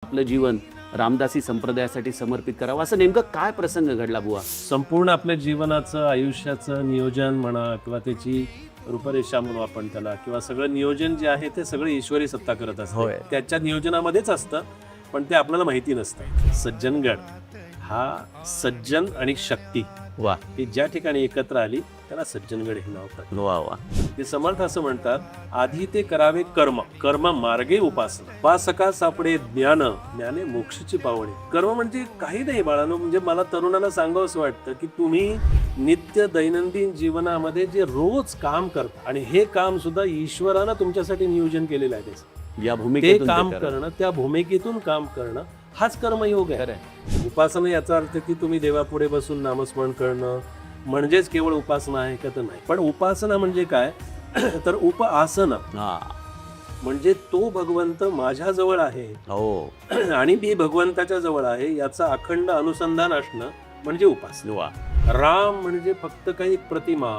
आपलं जीवन रामदासी संप्रदायासाठी समर्पित करावं, असं नेमकं काय प्रसंग घडला बुवा? संपूर्ण आपल्या जीवनाचं आयुष्याचं नियोजन म्हणा किंवा त्याची रूपरेषा म्हणू आपण त्याला, किंवा सगळं नियोजन जे आहे ते सगळं ईश्वरी सत्ता करत होय. असते. त्याच्या नियोजनामध्येच असतं, पण ते आपल्याला माहिती नसतं. सज्जनगड हा सज्जन आणि शक्ती वा ही ज्या ठिकाणी एकत्र आली त्याला सज्जनगड हे नाव पडलं. वा वा. ते समर्थ असं म्हणतात, आधी ते करावे कर्म, कर्म मार्गे उपासना, उपासका सापडे ज्ञान, ज्ञाने मोक्षाची पावणे. कर्म म्हणजे काही नाही बाळांनो, म्हणजे मला तरुणाला सांगावं असं वाटतं की तुम्ही नित्य दैनंदिन जीवनामध्ये जे रोज काम करता, आणि हे काम सुद्धा ईश्वरानं तुमच्यासाठी नियोजन केलेलं आहे, या ते भूमिकेतून काम ते करा. करणं, त्या भूमिकेतून काम करणं हाच कर्मयोग आहे. खरंय. उपासना याचा अर्थ की तुम्ही देवापुढे बसून नामस्मरण करणं म्हणजेच केवळ उपासना आहे का? तर नाही. पण उपासना म्हणजे काय तर उपआसना हा. म्हणजे तो भगवंत माझ्या जवळ आहे हो. आणि मी भगवंताच्या जवळ आहे याचा अखंड अनुसंधान असणं म्हणजे उपासना. वा. राम म्हणजे फक्त काही एक प्रतिमा,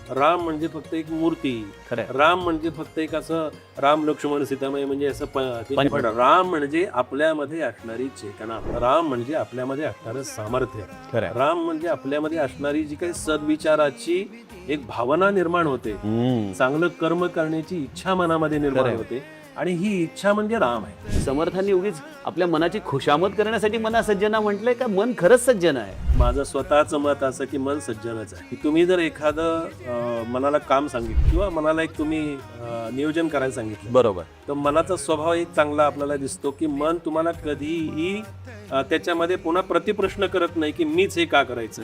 राम म्हणजे फक्त एक मूर्ती, खरंय. राम म्हणजे फक्त एक असं राम लक्ष्मण सीतामय म्हणजे असं पण- पण राम म्हणजे आपल्यामध्ये असणारी चेतना, राम म्हणजे आपल्यामध्ये असणारं सामर्थ्य, खरंय. राम म्हणजे आपल्यामध्ये असणारी जी काही सद्विचाराची एक भावना निर्माण होते, चांगलं कर्म करण्याची इच्छा मनामध्ये निर्माण खरंय. होते, आणि ही इच्छा म्हणजे राम आहे. समर्थांनी उगीच आपल्या मनाची खुशामत करण्यासाठी मना सज्जना म्हटलंय का? मन खरंच सज्जन आहे? माझं स्वतःचं मत असं की मन सज्जनच आहे. की तुम्ही जर एखादं मनाला काम सांगितलं किंवा मनाला एक तुम्ही नियोजन करायला सांगितलं, बरोबर. तर मनाचा स्वभाव एक चांगला आपल्याला दिसतो की मन तुम्हाला कधीही त्याच्यामध्ये पुन्हा प्रतिप्रश्न करत नाही की मीच हे का करायचं.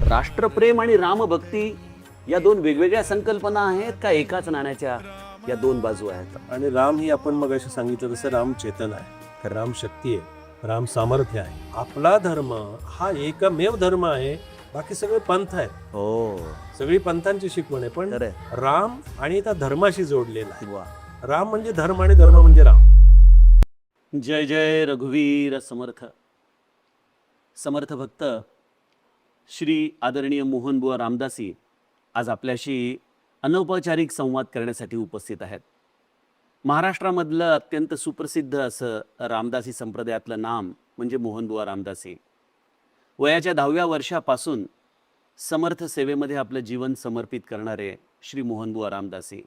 राष्ट्रप्रेम आणि रामभक्ती या दोन वेगवेगळ्या संकल्पना आहेत का एकाच नाण्याच्या या दोन बाजू आहेत? आणि राम ही आपण मग अशी सांगितलं तसं राम चेतन आहे, राम शक्ती आहे, राम सामर्थ्य आहे. आपला धर्म हा एकमेव धर्म आहे, बाकी सगळे पंथ आहेत. हो. सगळी पंथांची शिकवण आहे, पण खरंय. राम आणि त्या धर्माशी जोडलेला आहे. वा. राम म्हणजे धर्म आणि धर्म म्हणजे राम. जय जय रघुवीर समर्थ. समर्थ भक्त श्री आदरणीय मोहनबुवा रामदासी आज आपल्याशी अनौपचारिक संवाद करण्यासाठी उपस्थित आहेत. महाराष्ट्रामधलं अत्यंत सुप्रसिद्ध असं रामदासी संप्रदायातलं नाम म्हणजे मोहनबुवा रामदासी. वयाच्या 10व्या वर्षापासून समर्थ सेवेमध्ये आपलं जीवन समर्पित करणारे श्री मोहनबुवा रामदासी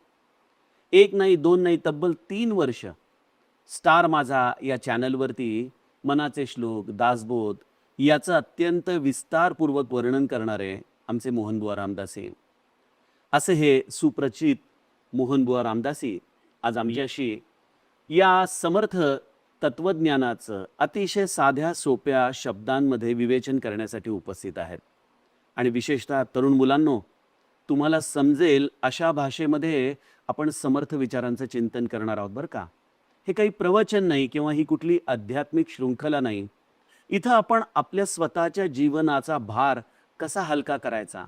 एक नाही, दोन नाही, तब्बल 3 वर्ष स्टार माझा या चॅनलवरती मनाचे श्लोक, दासबोध याचं अत्यंत विस्तारपूर्वक वर्णन करणारे आमचे मोहनबुवा रामदासी. असे हे सुप्रचित मोहनबुवा रामदासी आज आमच्याशी या समर्थ तत्वज्ञानाचं अतिशय साध्या सोप्या शब्दांमध्ये विवेचन करण्यासाठी उपस्थित आहेत. आणि विशेषतः तरुण मुलांनो, तुम्हाला समजेल अशा भाषेमध्ये आपण समर्थ विचारांचं चिंतन करणार आहोत बरं का. हे काही प्रवचन नाही किंवा ही कुठली आध्यात्मिक शृंखला नाही. इथं आपण आपल्या स्वतःच्या जीवनाचा भार कसा हलका करायचा,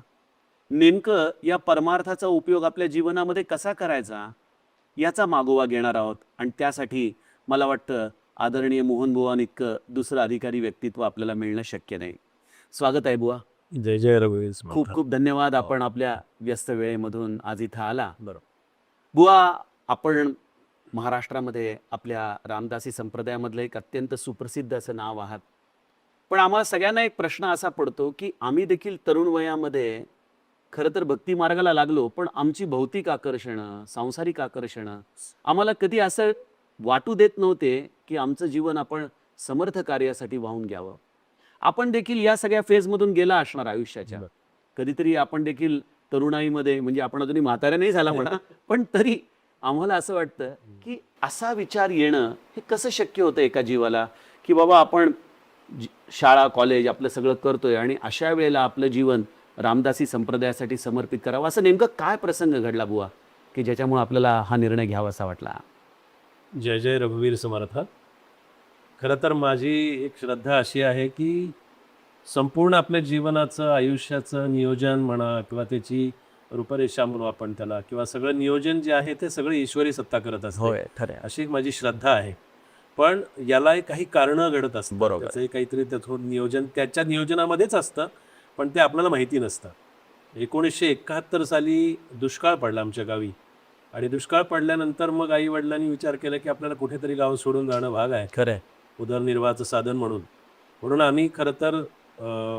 नेमकं या परमार्थाचा उपयोग आपल्या जीवनामध्ये कसा करायचा याचा मागोवा घेणार आहोत. आणि त्यासाठी मला वाटतं आदरणीय मोहनबुवां इतकं दुसरं अधिकारी व्यक्तित्व आपल्याला मिळणं शक्य नाही. स्वागत आहे बुवा. जय जय रघुवीर. खूप खूप धन्यवाद. आपण आपल्या व्यस्त वेळेमधून आज इथं आला. बरोबर. बुवा, आपण महाराष्ट्रामध्ये आपल्या रामदासी संप्रदायामधलं एक अत्यंत सुप्रसिद्ध असं नाव आहात. पण आम्हाला सगळ्यांना एक प्रश्न असा पडतो की आम्ही देखील तरुण वयामध्ये खरं तर भक्ती मार्गाला लागलो, पण आमची भौतिक आकर्षणं, सांसारिक आकर्षणं आम्हाला कधी असं वाटू देत नव्हते की आमचं जीवन आपण समर्थ कार्यासाठी वाहून घ्यावं. आपण देखील या सगळ्या फेजमधून गेला असणार आयुष्याच्या. कधीतरी आपण देखील तरुणाईमध्ये, म्हणजे आपण अजूनही म्हातारे नाही झाला म्हणा, पण तरी आम्हाला असं वाटतं की असा विचार येणं हे कसं शक्य होतं एका जीवाला, की बाबा आपण शाळा कॉलेज आपलं सगळं करतोय आणि अशा वेळेला आपलं जीवन रामदासी संप्रदायासाठी समर्पित करावं. असं नेमकं काय प्रसंग घडला बुवा की ज्याच्यामुळे आपल्याला हा निर्णय घ्यावा असा वाटला? जय जय रघुवीर समर्थ. खरं तर माझी एक श्रद्धा अशी आहे की संपूर्ण आपल्या जीवनाचं आयुष्याचं नियोजन म्हणा किंवा त्याची रूपरेषा म्हणू आपण त्याला, किंवा सगळं नियोजन जे आहे ते सगळं ईश्वरी सत्ता करत असते. होय, खरं. अशी एक माझी श्रद्धा आहे. पण याला काही कारणं घडत असतात. बरोबर. त्याचं काहीतरी त्याचं नियोजन त्याच्या नियोजनामध्येच असतं, पण ते आपल्याला माहिती नसतं. 1971 साली दुष्काळ पडला आमच्या गावी, आणि दुष्काळ पडल्यानंतर मग आई वडिलांनी विचार केला की आपल्याला कुठेतरी गाव सोडून जाणं भाग आहे. खरंय. उदरनिर्वाहाचं साधन म्हणून. म्हणून आम्ही खरं तर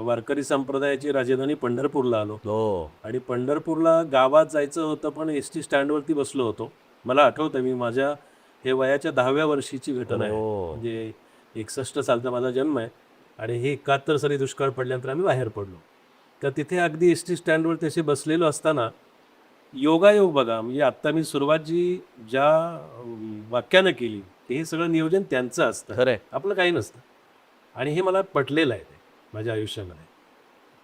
वारकरी संप्रदायाची राजधानी पंढरपूरला आलो. हो. आणि पंढरपूरला गावात जायचं होतं, पण एस टी स्टँडवरती बसलो होतो. मला आठवतं, मी माझ्या हे वयाच्या 10व्या वर्षीची घटना आहे. हो. म्हणजे 61 सालचा माझा जन्म आहे आणि हे 71 साली दुष्काळ पडल्यानंतर आम्ही बाहेर पडलो. तर तिथे अगदी एस टी स्टँडवरती असे बसलेलो असताना योगायोग बघा, म्हणजे आत्ता मी सुरुवात ज्या वाक्यानं केली, ते हे सगळं नियोजन त्यांचं असतं, खरंय. आपलं काही नसतं. आणि हे मला पटलेलं आहे ते माझ्या आयुष्यामध्ये.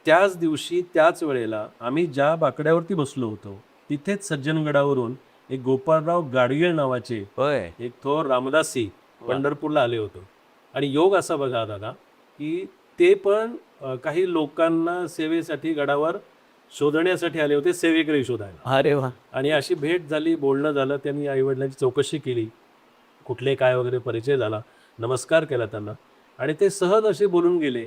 त्याच दिवशी त्याच वेळेला आम्ही ज्या बाकड्यावरती बसलो होतो, तिथेच सज्जनगडावरून एक गोपाळराव गाडगीळ नावाचे होय. एक थोर रामदासी पंढरपूरला आले होते. आणि योग असा बघा दादा, की ते पण काही लोकांना सेवेसाठी गडावर शोधण्यासाठी आले होते, सेवेकरी शोधायला. अरे वा. आणि अशी भेट झाली, बोलणं झालं, त्यांनी आईवडिलांची चौकशी केली, कुठले काय वगैरे परिचय झाला, नमस्कार केला त्यांना. आणि ते सहज असे बोलून गेले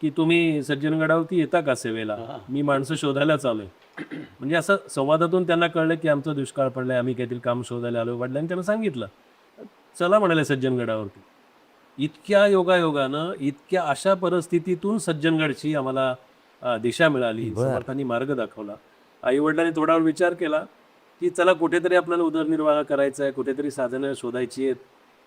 की तुम्ही सज्जनगडावरती येता का सेवेला, मी माणसं शोधायला चालू आहे. म्हणजे असं संवादातून त्यांना कळलं की आमचं दुष्काळ पडलाय, आम्ही काहीतरी काम शोधायला आलो. वडिलांनी त्यांना सांगितलं, चला म्हणाले सज्जनगडावरती. इतक्या योगायोगानं, इतक्या अशा परिस्थितीतून सज्जनगडची आम्हाला दिशा मिळाली, समर्थांनी मार्ग दाखवला. आई वडिलांनी थोडा वेळ विचार केला की चला कुठेतरी आपल्याला उदरनिर्वाह करायचा आहे, कुठेतरी साधनं शोधायची आहेत.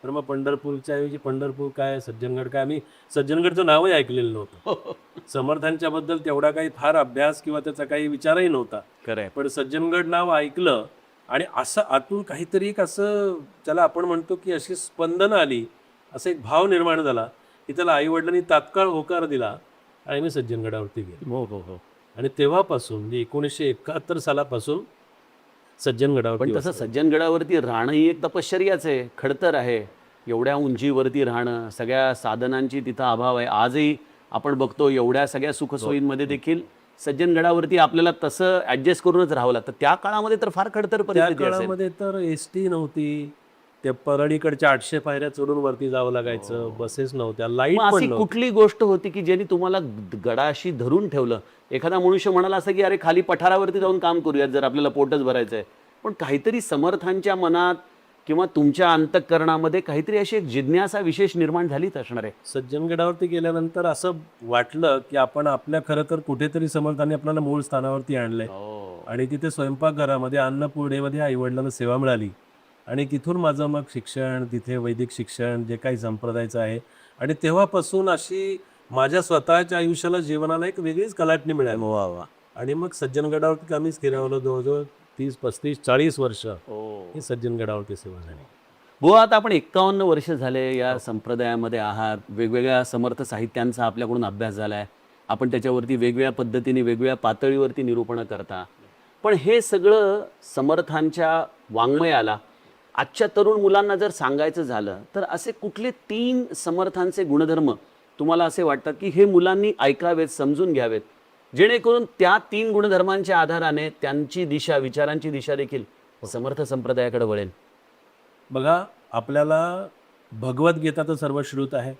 तर मग पंढरपूरच्या ऐवजी पंढरपूर काय, सज्जनगड काय, आम्ही सज्जनगडचं नावही ऐकलेलं नव्हतं. समर्थांच्या बद्दल तेवढा काही फार अभ्यास किंवा त्याचा काही विचारही नव्हता. खरंय. पण सज्जनगड नाव ऐकलं आणि असं आतून काहीतरी एक असं, त्याला आपण म्हणतो की अशी स्पंदनं आली, असा एक भाव निर्माण झाला की त्याला आई वडिलांनी तात्काळ होकार दिला आणि मी सज्जनगडावरती गेलो. हो हो हो. आणि तेव्हापासून म्हणजे 1971 सालापासून सज्जनगडावरती पण तसं सज्जनगडावरती राहणं ही एक तपश्चर्याच आहे, खडतर आहे. एवढ्या उंचीवरती राहणं, सगळ्या साधनांची तिथं अभाव आहे. आजही आपण बघतो एवढ्या सगळ्या सुखसोयींमध्ये देखील सज्जनगडावरती आपल्याला तसं ऍडजस्ट करूनच राहावं लागतं. त्या काळामध्ये तर फार खडतर त्या परिस्थिती असेल. काळामध्ये तर एस टी नव्हती, त्या परळीकडच्या 800 पायऱ्या चढून वरती जावं लागायचं, बसेस नव्हत्या, लाईट मग पण अशी नव्हती. कुठली गोष्ट होती की ज्याने तुम्हाला गडाशी धरून ठेवलं? एखादा मनुष्य म्हणाला असं की अरे खाली पठारावरती जाऊन काम करूयात जर आपल्याला पोटच भरायचं आहे. पण काहीतरी समर्थांच्या मनात किंवा तुमच्या अंतःकरणामध्ये काहीतरी अशी एक जिज्ञासा विशेष निर्माण झालीच असणार आहे. सज्जनगडावरती गेल्यानंतर असं वाटलं की आपण आपल्या खरं तर कुठेतरी समर्थांनी आपल्याला मूळ स्थानावरती आणलंय. आणि तिथे स्वयंपाकघरामध्ये, अन्नपूर्णेमध्ये आईवडिलांना सेवा मिळाली. आणि तिथून माझं मग शिक्षण, तिथे वैदिक शिक्षण जे काही संप्रदायाचं आहे, आणि तेव्हापासून अशी माझ्या स्वतःच्या आयुष्याला, जीवनाला एक वेगळीच कलाटणी मिळाली. वा वा. आणि मग सज्जनगडावरती आम्ही स्थिरावलो जवळजवळ 30-35-40 वर्ष ही सज्जनगडावरती सेवा झाली. बुवा, आता आपण 51 वर्ष झाले या संप्रदायामध्ये आहात. वेगवेगळ्या समर्थ साहित्यांचा आपल्याकडून अभ्यास झाला आहे. आपण त्याच्यावरती वेगवेगळ्या पद्धतीने, वेगवेगळ्या पातळीवरती निरूपणं करता. पण हे सगळं समर्थांच्या वाङ्मयाला आजच्या तरुण मुलांना जर सांगायचं झालं तर असे कुठले 3 समर्थांचे गुणधर्म तुम्हाला असे वाटतात की हे मुलांनी ऐकावेत, समजून घ्यावेत, जेणेकरून त्या 3 गुणधर्मांच्या आधाराने त्यांची दिशा, विचारांची दिशा देखील समर्थ संप्रदायाकडे वळेल? बघा, आपल्याला भगवद्गीता तर सर्वश्रुत आहे.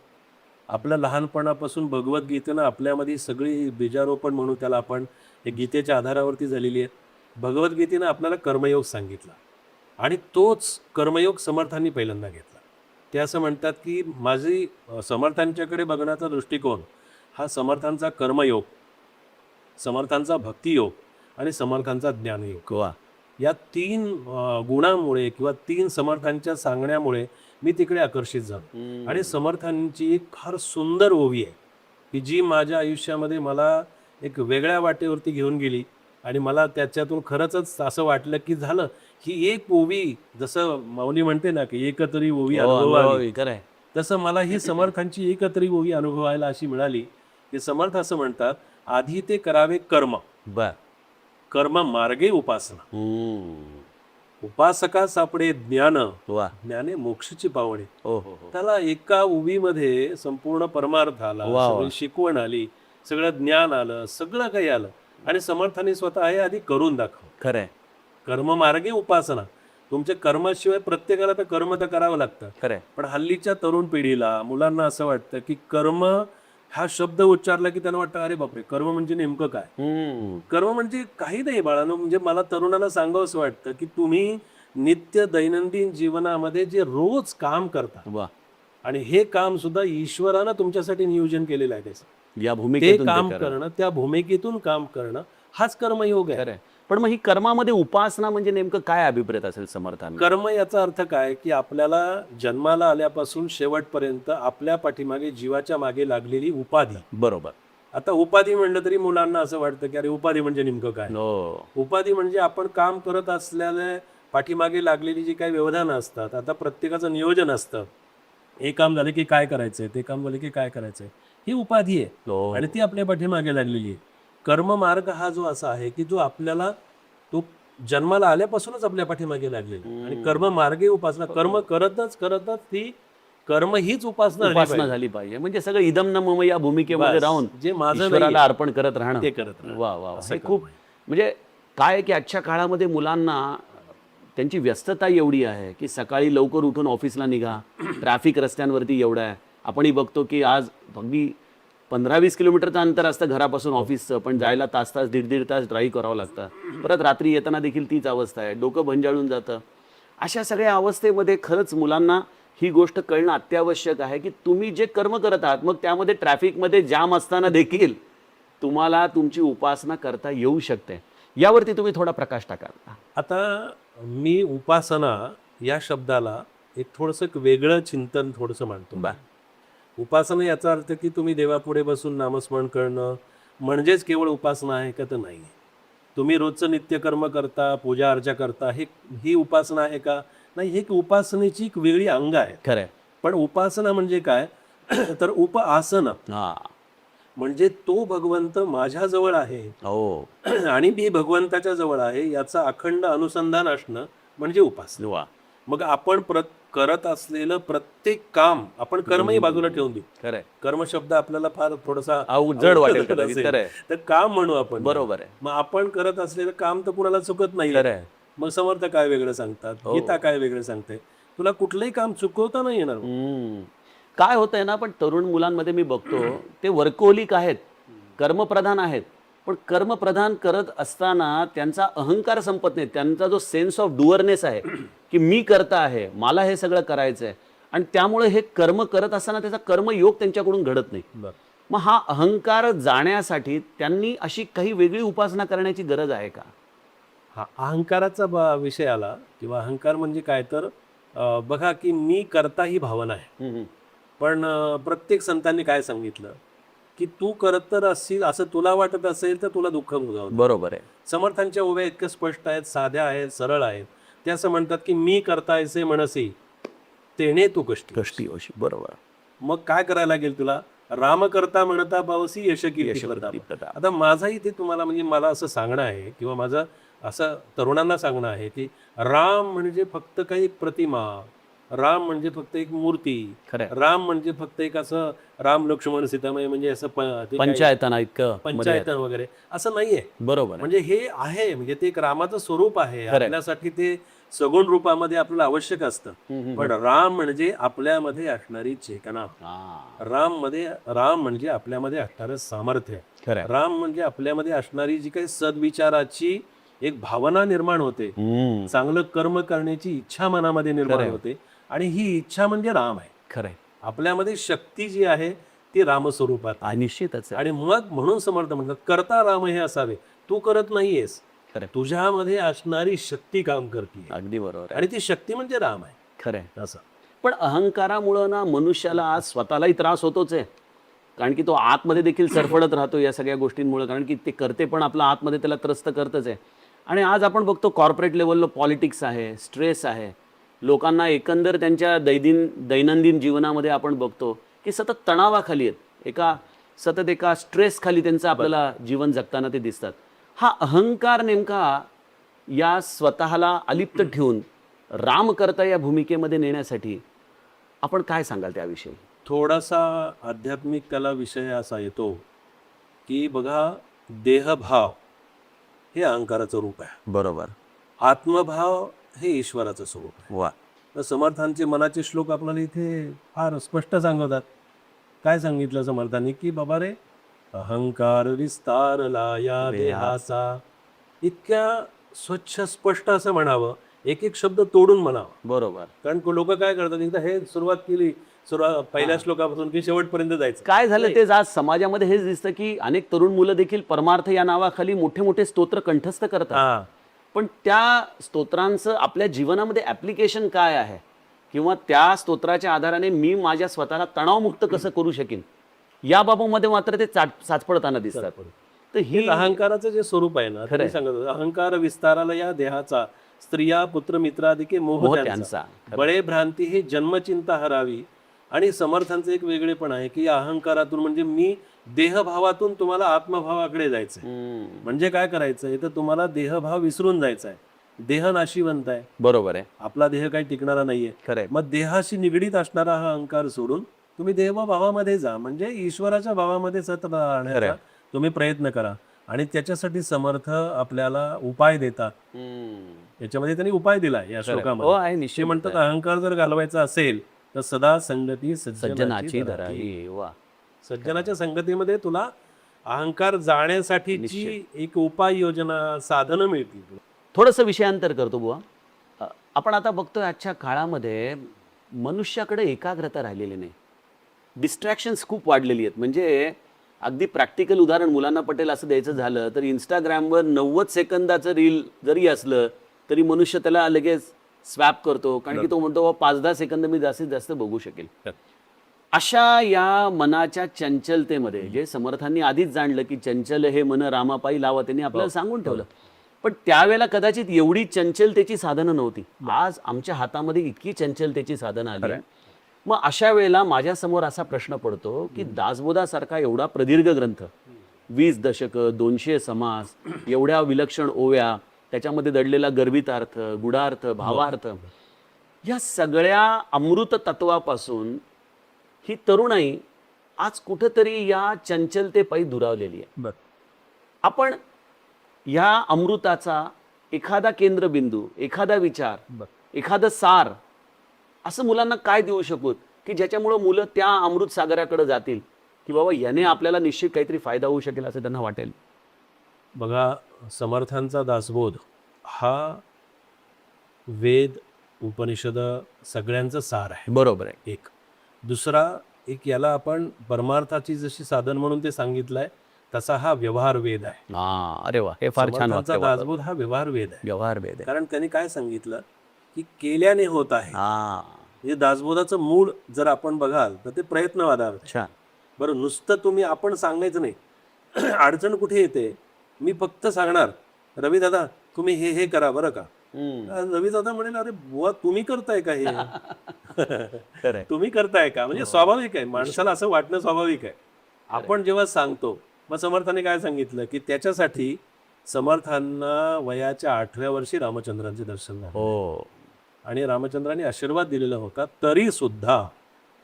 आपल्या लहानपणापासून भगवद्गीतेनं आपल्यामध्ये सगळी बीजारोपण म्हणू त्याला आपण, हे गीतेच्या आधारावरती झालेली आहे. भगवद्गीतेनं आपल्याला कर्मयोग सांगितला आणि तोच कर्मयोग समर्थांनी पहिल्यांदा घेतला. ते असं म्हणतात की माझी समर्थांच्याकडे बघण्याचा दृष्टिकोन हा समर्थांचा कर्मयोग, समर्थांचा भक्तियोग आणि समर्थांचा ज्ञानयोग, वा. या 3 गुणांमुळे किंवा 3 समर्थांच्या सांगण्यामुळे मी तिकडे आकर्षित झालो. आणि समर्थांची एक फार सुंदर ओवी आहे की जी माझ्या आयुष्यामध्ये मला एक वेगळ्या वाटेवरती घेऊन गेली. आणि मला त्याच्यातून खरंच असं वाटलं की झालं, ही एक ओवी, जसं माऊली म्हणते ना की एकतरी ओवी अनुभवावी, खरंय. तसं मला ही समर्थांची एकतरी ओवी अनुभवायला अशी मिळाली की समर्थ असं म्हणतात, आधी ते करावे कर्म, बर. कर्म मार्गे उपासना, उपासका सापडे ज्ञान, वा. ज्ञाने मोक्षची पावणे. हो हो हो. त्याला एका उवीमध्ये संपूर्ण परमार्थ आला, वा वा. सगळी शिकवण आली, सगळं ज्ञान आलं, सगळं काही आलं. आणि समर्थांनी स्वतः हे आधी करून दाखव. खरंय. कर्म मार्गे उपासना. तुमच्या कर्माशिवाय प्रत्येकाला तर कर्म तर करावं लागतं. खरंय. पण हल्लीच्या तरुण पिढीला, मुलांना असं वाटतं की कर्म हा शब्द उच्चारला की त्यांना वाटतं अरे बापरे, कर्म म्हणजे नेमकं काय? कर्म म्हणजे काही नाही बाळांनो. म्हणजे मला तरुणाला सांगावंसं वाटतं की तुम्ही नित्य दैनंदिन जीवनामध्ये जे रोज काम करता, वा. आणि हे काम सुद्धा ईश्वरानं तुमच्यासाठी नियोजन केलेलं आहे त्याचं. या ते भूमिकेतून काम ते करणं. करणं, त्या भूमिकेतून काम करणं हाच कर्मयोग आहे. खरं आहे. पण मग ही कर्मामध्ये उपासना म्हणजे नेमकं काय अभिप्रेत असेल समर्थांना? कर्म याचा अर्थ काय की आपल्याला जन्माला आल्यापासून शेवटपर्यंत आपल्या पाठीमागे जीवाच्या मागे लागलेली उपाधी. बरोबर. आता उपाधी म्हणलं तरी मुलांना असं वाटतं की अरे उपाधी म्हणजे नेमकं काय. हो. उपाधी म्हणजे आपण काम करत असलेल्या पाठीमागे लागलेली जी काही व्यवधानं असतात. आता प्रत्येकाचं नियोजन असतं, हे काम झालं की काय करायचंय, ते काम झालं की काय करायचंय, ही उपाधी आहे हो. आणि ती आपल्या पाठीमागे लागलेली आहे. कर्म मार्ग हा जो असा आहे की जो आपल्याला तो जन्माला आल्यापासूनच आपल्या पाठीमागे लागलेला आणि कर्म मार्गे उपासना. कर्म करतच करतच ती कर्म हीच उपासना झाली उपासना पाहिजे. झाली पाहिजे. म्हणजे सगळं इदम न मम या भूमिकेमध्ये बस. राहून जे माझं ईश्वराला नाहीये, अर्पण करत राहणं. ते करत राहणं. वा वा वा. असं हे कर्म खूप म्हणजे काय आहे की आजच्या काळामध्ये मुलांना त्यांची व्यस्तता एवढी आहे की सकाळी लवकर उठून ऑफिसला निघा, ट्रॅफिक रस्त्यांवरती एवढं आहे. आपणही बघतो की आज अगदी 15-20 किलोमीटरचं अंतर असतं घरापासून ऑफिसचं, पण जायला तास तास दीड तास ड्राईव्ह करावं लागतं. परत रात्री येताना देखील तीच अवस्था आहे, डोकं भंजाळून जातं. अशा सगळ्या अवस्थेमध्ये खरंच मुलांना ही गोष्ट कळणं अत्यावश्यक आहे की तुम्ही जे कर्म करत आहात, मग त्यामध्ये ट्रॅफिकमध्ये जाम असताना देखील तुम्हाला तुमची उपासना करता येऊ शकते. यावरती तुम्ही थोडा प्रकाश टाकाल. आता मी उपासना या शब्दाला एक थोडंसं एक वेगळं चिंतन थोडंसं मांडतो. बा. उपासना याचा अर्थ की तुम्ही देवापुढे बसून नामस्मरण करणं म्हणजेच केवळ उपासना आहे का? तर नाही. तुम्ही रोजचं नित्यकर्म करता, पूजा अर्चा करता, ही उपासना आहे का? नाही. ही एक उपासनेची एक वेगळी अंग आहे. खरंय. पण उपासना म्हणजे काय? तर उपआसन हा. म्हणजे तो भगवंत माझ्याजवळ आहे हो. आणि मी भगवंताच्या जवळ आहे याचा अखंड अनुसंधान असणं म्हणजे उपासना. वा. मग आपण करत असलेलं प्रत्येक काम आपण कर्मही बाजूला ठेवून देऊ. खरंय. कर्म शब्द आपल्याला फार थोडासा जड वाटेल कदाचित. असेल. खरंय. तर काम म्हणू आपण. बरोबर आहे. मग आपण करत असलेलं काम तर कुणाला चुकत नाही. खरंय. मग समर्थ काय वेगळं सांगतात, गीता काय वेगळं सांगते, तुला कुठलंही काम चुकवता नाही येणार. काय होतंय ना, पण तरुण मुलांमध्ये मी बघतो ते वर्कोलिक आहेत, कर्मप्रधान आहेत, पण कर्मप्रधान करत असताना त्यांचा अहंकार संपत नाही. त्यांचा जो सेन्स ऑफ डुअरनेस आहे की मी करता आहे, मला हे सगळं करायचं आहे, आणि त्यामुळे हे कर्म करत असताना त्याचा कर्मयोग त्यांच्याकडून घडत नाही. मग हा अहंकार जाण्यासाठी त्यांनी अशी काही वेगळी उपासना करण्याची गरज आहे का? हा अहंकाराचा विषय आला किंवा अहंकार म्हणजे काय तर बघा की मी करता ही भावना आहे. पण प्रत्येक संतांनी काय सांगितलं की तू करत तर असशील असं तुला वाटत असेल तर तुला दुःख भोगावं. बरोबर आहे. समर्थांच्या ओव्या इतक्या स्पष्ट आहेत, साध्या आहेत, सरळ आहेत. ते असं म्हणतात की मी करतायसे म्हणसी तेने तू कष्टी. बरोबर. मग काय करायला लागेल तुला? राम करता म्हणता पावसी यश कीर्ती प्रताप. आता माझाही ते तुम्हाला म्हणजे मला असं सांगणं आहे किंवा माझं असं तरुणांना सांगणं आहे की राम म्हणजे फक्त काही प्रतिमा, राम म्हणजे फक्त एक मूर्ती, राम म्हणजे फक्त एक असं राम लक्ष्मण सीतामाई म्हणजे असं पंचायतना इतकं पंचायतन वगैरे असं नाहीये. बरोबर. म्हणजे हे आहे म्हणजे ते एक रामाचं स्वरूप आहे. आपल्यासाठी ते सगुण रूपामध्ये आपल्याला आवश्यक असतं. पण राम म्हणजे आपल्यामध्ये असणारी चेतना, राम म्हणजे आपल्यामध्ये असणारं सामर्थ्य, राम म्हणजे आपल्यामध्ये असणारी जी काही सद्विचाराची एक भावना निर्माण होते, चांगलं कर्म करण्याची इच्छा मनामध्ये निर्माण होते, आणि ही इच्छा म्हणजे राम आहे. खरंय. आपल्यामध्ये शक्ती जी आहे ती रामस्वरूपात निश्चितच. आणि मग म्हणून समर्थ म्हणतात करता राम हे असावे. तू करत नाहीयेस, तुझ्यामध्ये असणारी शक्ती काम करते. अगदी बरोबर. आणि ती शक्ती म्हणजे राम आहे. खरंय. असं. पण अहंकारामुळं ना मनुष्याला आज स्वतःलाही त्रास होतोच आहे, कारण की तो आतमध्ये देखील सरफडत राहतो या सगळ्या गोष्टींमुळे, कारण की ते करते पण आपला आतमध्ये त्याला त्रस्त करतच आहे. आणि आज आपण बघतो कॉर्पोरेट लेवलला पॉलिटिक्स आहे, स्ट्रेस आहे, लोकांना एकंदर त्यांच्या दैनंदिन जीवनामध्ये आपण बघतो की सतत तणावाखाली आहेत, सतत एका स्ट्रेस खाली त्यांचं आपल्याला जीवन जगताना ते दिसतात. हा अहंकार नेमका या स्वतःला अलिप्त ठेवून राम करता या भूमिकेमध्ये नेण्यासाठी आपण काय सांगाल त्याविषयी? थोडासा आध्यात्मिक त्याला विषय असा येतो की बघा, देहभाव हे अहंकाराचं रूप आहे. बरोबर. आत्मभाव हे ईश्वराचं स्वरूप आहे. वा. तर समर्थांचे मनाचे श्लोक आपल्याला इथे फार स्पष्ट सांगतात. काय सांगितलं समर्थांनी की बाबा रे, अहंकार विस्तारला या देहाचा. इतक्या स्वच्छ स्पष्ट असं म्हणावं, एक एक शब्द तोडून म्हणावं. बरोबर. कारण लोक काय करतात, एकदा हे सुरुवात केली पहिल्या श्लोकापासून की शेवटपर्यंत जायचं. काय झालं तेच आज समाजामध्ये हेच दिसतं की अनेक तरुण मुलं देखील परमार्थ या नावाखाली मोठे मोठे स्तोत्र कंठस्थ करतात, हा पण त्या स्तोत्रांचं आपल्या जीवनामध्ये ऍप्लिकेशन काय आहे किंवा त्या स्तोत्राच्या आधाराने मी माझ्या स्वतःला तणावमुक्त कसं करू शकेन या बाबतीमध्ये मात्र ते साचपडताना दिसतात. तर ही हेच अहंकाराचं जे स्वरूप आहे ना, तुम्ही सांगत होता, अहंकार विस्ताराला या देहाचा, स्त्रिया पुत्र मित्रादिके मोह मोह त्यांचा, त्यांचा. बळे भ्रांती ही जन्मचिंता हरावी. आणि समर्थांचं एक वेगळे पण आहे की या अहंकारातून म्हणजे मी देहभावातून तुम्हाला आत्मभावाकडे जायचंय. म्हणजे काय करायचंय तर तुम्हाला देहभाव विसरून जायचा आहे. देह नाशिवंत आहे, बरोबर आहे, आपला देह काही टिकणारा नाहीये. खरंय. मग देहाशी निगडीत असणारा हा अहंकार सोडून तुम्ही देहभावामध्ये जा, म्हणजे ईश्वराच्या भावामध्ये सतत राहण्याचा तुम्ही प्रयत्न करा. आणि त्याच्यासाठी समर्थ आपल्याला उपाय देतात. याच्यामध्ये त्यांनी उपाय दिला या हो श्लोकामध्ये. आहे, ते निश्चित म्हणतात अहंकार जर घालवायचा असेल तर सदा संगती सज्जनाची सज्जनाची धरावी. धरावी. वा, सज्जनाच्या संगतीमध्ये तुला अहंकार जाण्यासाठीची एक उपाय योजना साधनं मिळतील तुला. थोडंसं विषयांतर करतो बुवा. आपण आता बघतोय आजच्या काळामध्ये मनुष्याकडे एकाग्रता राहिलेली नाही, डिस्ट्रॅक्शन्स खूप वाढलेली आहेत. म्हणजे अगदी प्रॅक्टिकल उदाहरण मुलांना पटेल असं द्यायचं झालं तर इंस्टाग्रामवर 90 सेकंदाचं रील जरी असलं तरी मनुष्य त्याला लगेच स्वॅप करतो, कारण की तो म्हणतो 5-10 सेकंद मी जास्तीत जास्त बघू शकेल. अशा या मनाच्या चंचलतेमध्ये जे समर्थांनी आधीच जाणलं की चंचल हे मन रामापायी लावा, त्यांनी आपल्याला सांगून ठेवलं, पण त्यावेळेला कदाचित एवढी चंचलतेची साधनं नव्हती. आज आमच्या हातामध्ये इतकी चंचलतेची साधनं आली. मग अशा वेळेला माझ्यासमोर असा प्रश्न पडतो की दासबोधासारखा एवढा प्रदीर्घ ग्रंथ, 20 दशकं, 200 समास, एवढ्या विलक्षण ओव्या, त्याच्यामध्ये दडलेला गर्भितार्थ, गुढार्थ, भावार्थ, या सगळ्या अमृत तत्वापासून ही तरुणाई आज कुठंतरी या चंचलतेपायी दुरावलेली आहे. आपण या अमृताचा एखादा केंद्रबिंदू, एखादा विचार, एखादं सार असं मुलांना काय देऊ शकू की ज्याच्यामुळं मुलं त्या अमृत सागराकडे जातील की बाबा याने आपल्याला निश्चित काहीतरी फायदा होऊ शकेल असं त्यांना वाटेल. बघा, समर्थांचा दासबोध हा वेद, उपनिषद सगळ्यांचं सार आहे. बरोबर आहे. एक दुसरा एक याला आपण परमार्थाची जशी साधन म्हणून ते सांगितलंय तसा हा व्यवहार वेद आहे. अरे वा, हे फार छान समर्थांचा वाटतं. दासबोध हा व्यवहार वेद आहे. व्यवहार वेद आहे. कारण त्यांनी काय सांगितलं की केल्याने होत आहे. हा, म्हणजे दासबोधाचं मूळ जर आपण बघाल तर ते प्रयत्नवादावर आहे. छान. बरं, नुसतं तुम्ही आपण सांगायचं नाही. अडचण कुठे येते, मी फक्त सांगणार रवी दादा तुम्ही हे हे करा बरं का. रवी दादा म्हणेल अरे बुवा तुम्ही करताय का हे खरंय. तुम्ही करताय का, म्हणजे स्वाभाविक आहे, माणसाला असं वाटणं स्वाभाविक आहे. आपण जेव्हा सांगतो, मग समर्थाने काय सांगितलं की त्याच्यासाठी समर्थांना वयाच्या 8व्या वर्षी रामचंद्रांचे दर्शन झाले. हो, आणि रामचंद्रांनी आशीर्वाद दिलेला होता, तरी सुद्धा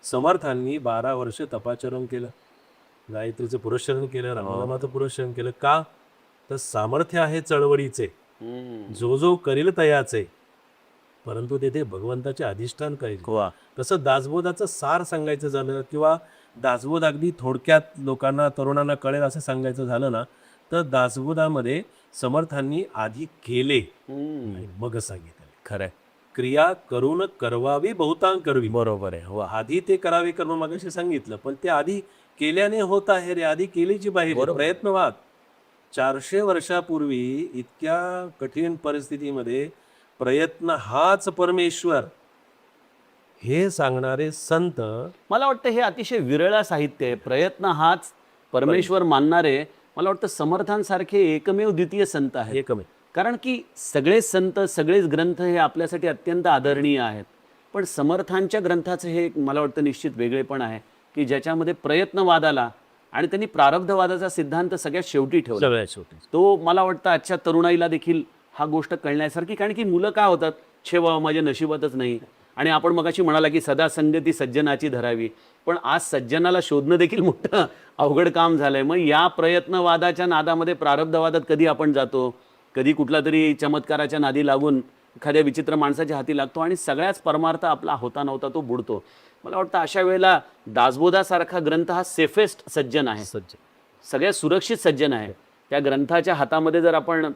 समर्थांनी 12 वर्ष तपाचरण केलं, गायत्रीचं पुरस्चरण केलं, रामनामाचं पुरस्चरण केलं. का तर सामर्थ्य आहे चळवळीचे, जो जो करील तयाचे, परंतु तेथे भगवंताचे अधिष्ठान करेल. तसं दासबोधाचं सार सांगायचं झालं किंवा दासबोध अगदी थोडक्यात लोकांना, तरुणांना कळेल असं सांगायचं झालं ना, तर दासबोधामध्ये समर्थांनी आधी केले आणि मग सांगितले. खरंय. क्रिया करून करवावी बहुतांग करवी. बरोबर आहे. वा, आधी ते करावे कर्म मगाशी सांगितलं, पण ते आधी केल्याने होत आहे रे, आधी केलीची बाहेर प्रयत्नवाद. 400 वर्षापूर्वी इतक्या कठीण परिस्थितीमध्ये प्रयत्न हाच परमेश्वर हे सांगणारे संत, मला वाटतं हे अतिशय विरळ साहित्य आहे. प्रयत्न हाच परमेश्वर मानणारे मला वाटतं समर्थांसारखे एकमेव द्वितीय संत आहेत. हे कमी. कारण की सगळेच संत, सगळेच ग्रंथ हे आपल्यासाठी अत्यंत आदरणीय आहेत, पण समर्थांच्या ग्रंथाचं हे मला वाटतं निश्चित वेगळेपण आहे की ज्याच्यामध्ये प्रयत्नवाद आला आणि त्यांनी प्रारब्धवादाचा सिद्धांत सगळ्यात शेवटी ठेवला. सगळ्यात शेवटी तो मला वाटतं आजच्या तरुणाईला देखील हा गोष्ट कळण्यासारखी, कारण की मुलं काय होतात, छे बाबा माझ्या नशिबातच नाही. आणि आपण मगाशी म्हणाला की सदा संगती सज्जनाची धरावी, पण आज सज्जनाला शोधणं देखील मोठं अवघड काम झालंय. मग या प्रयत्नवादाच्या नादामध्ये प्रारब्धवादात कधी आपण जातो, कधी कुठला तरी चमत्काराच्या नादी लागून एखाद्या विचित्र माणसाच्या हाती लागतो आणि सगळ्याच परमार्थ आपला होता नव्हता तो बुडतो. मला वाटतं अशा वेळेला दासबोधासारखा ग्रंथ हा सेफेस्ट सज्जन आहे, सगळ्यात सुरक्षित सज्जन आहे. त्या ग्रंथाच्या हातामध्ये जर आपण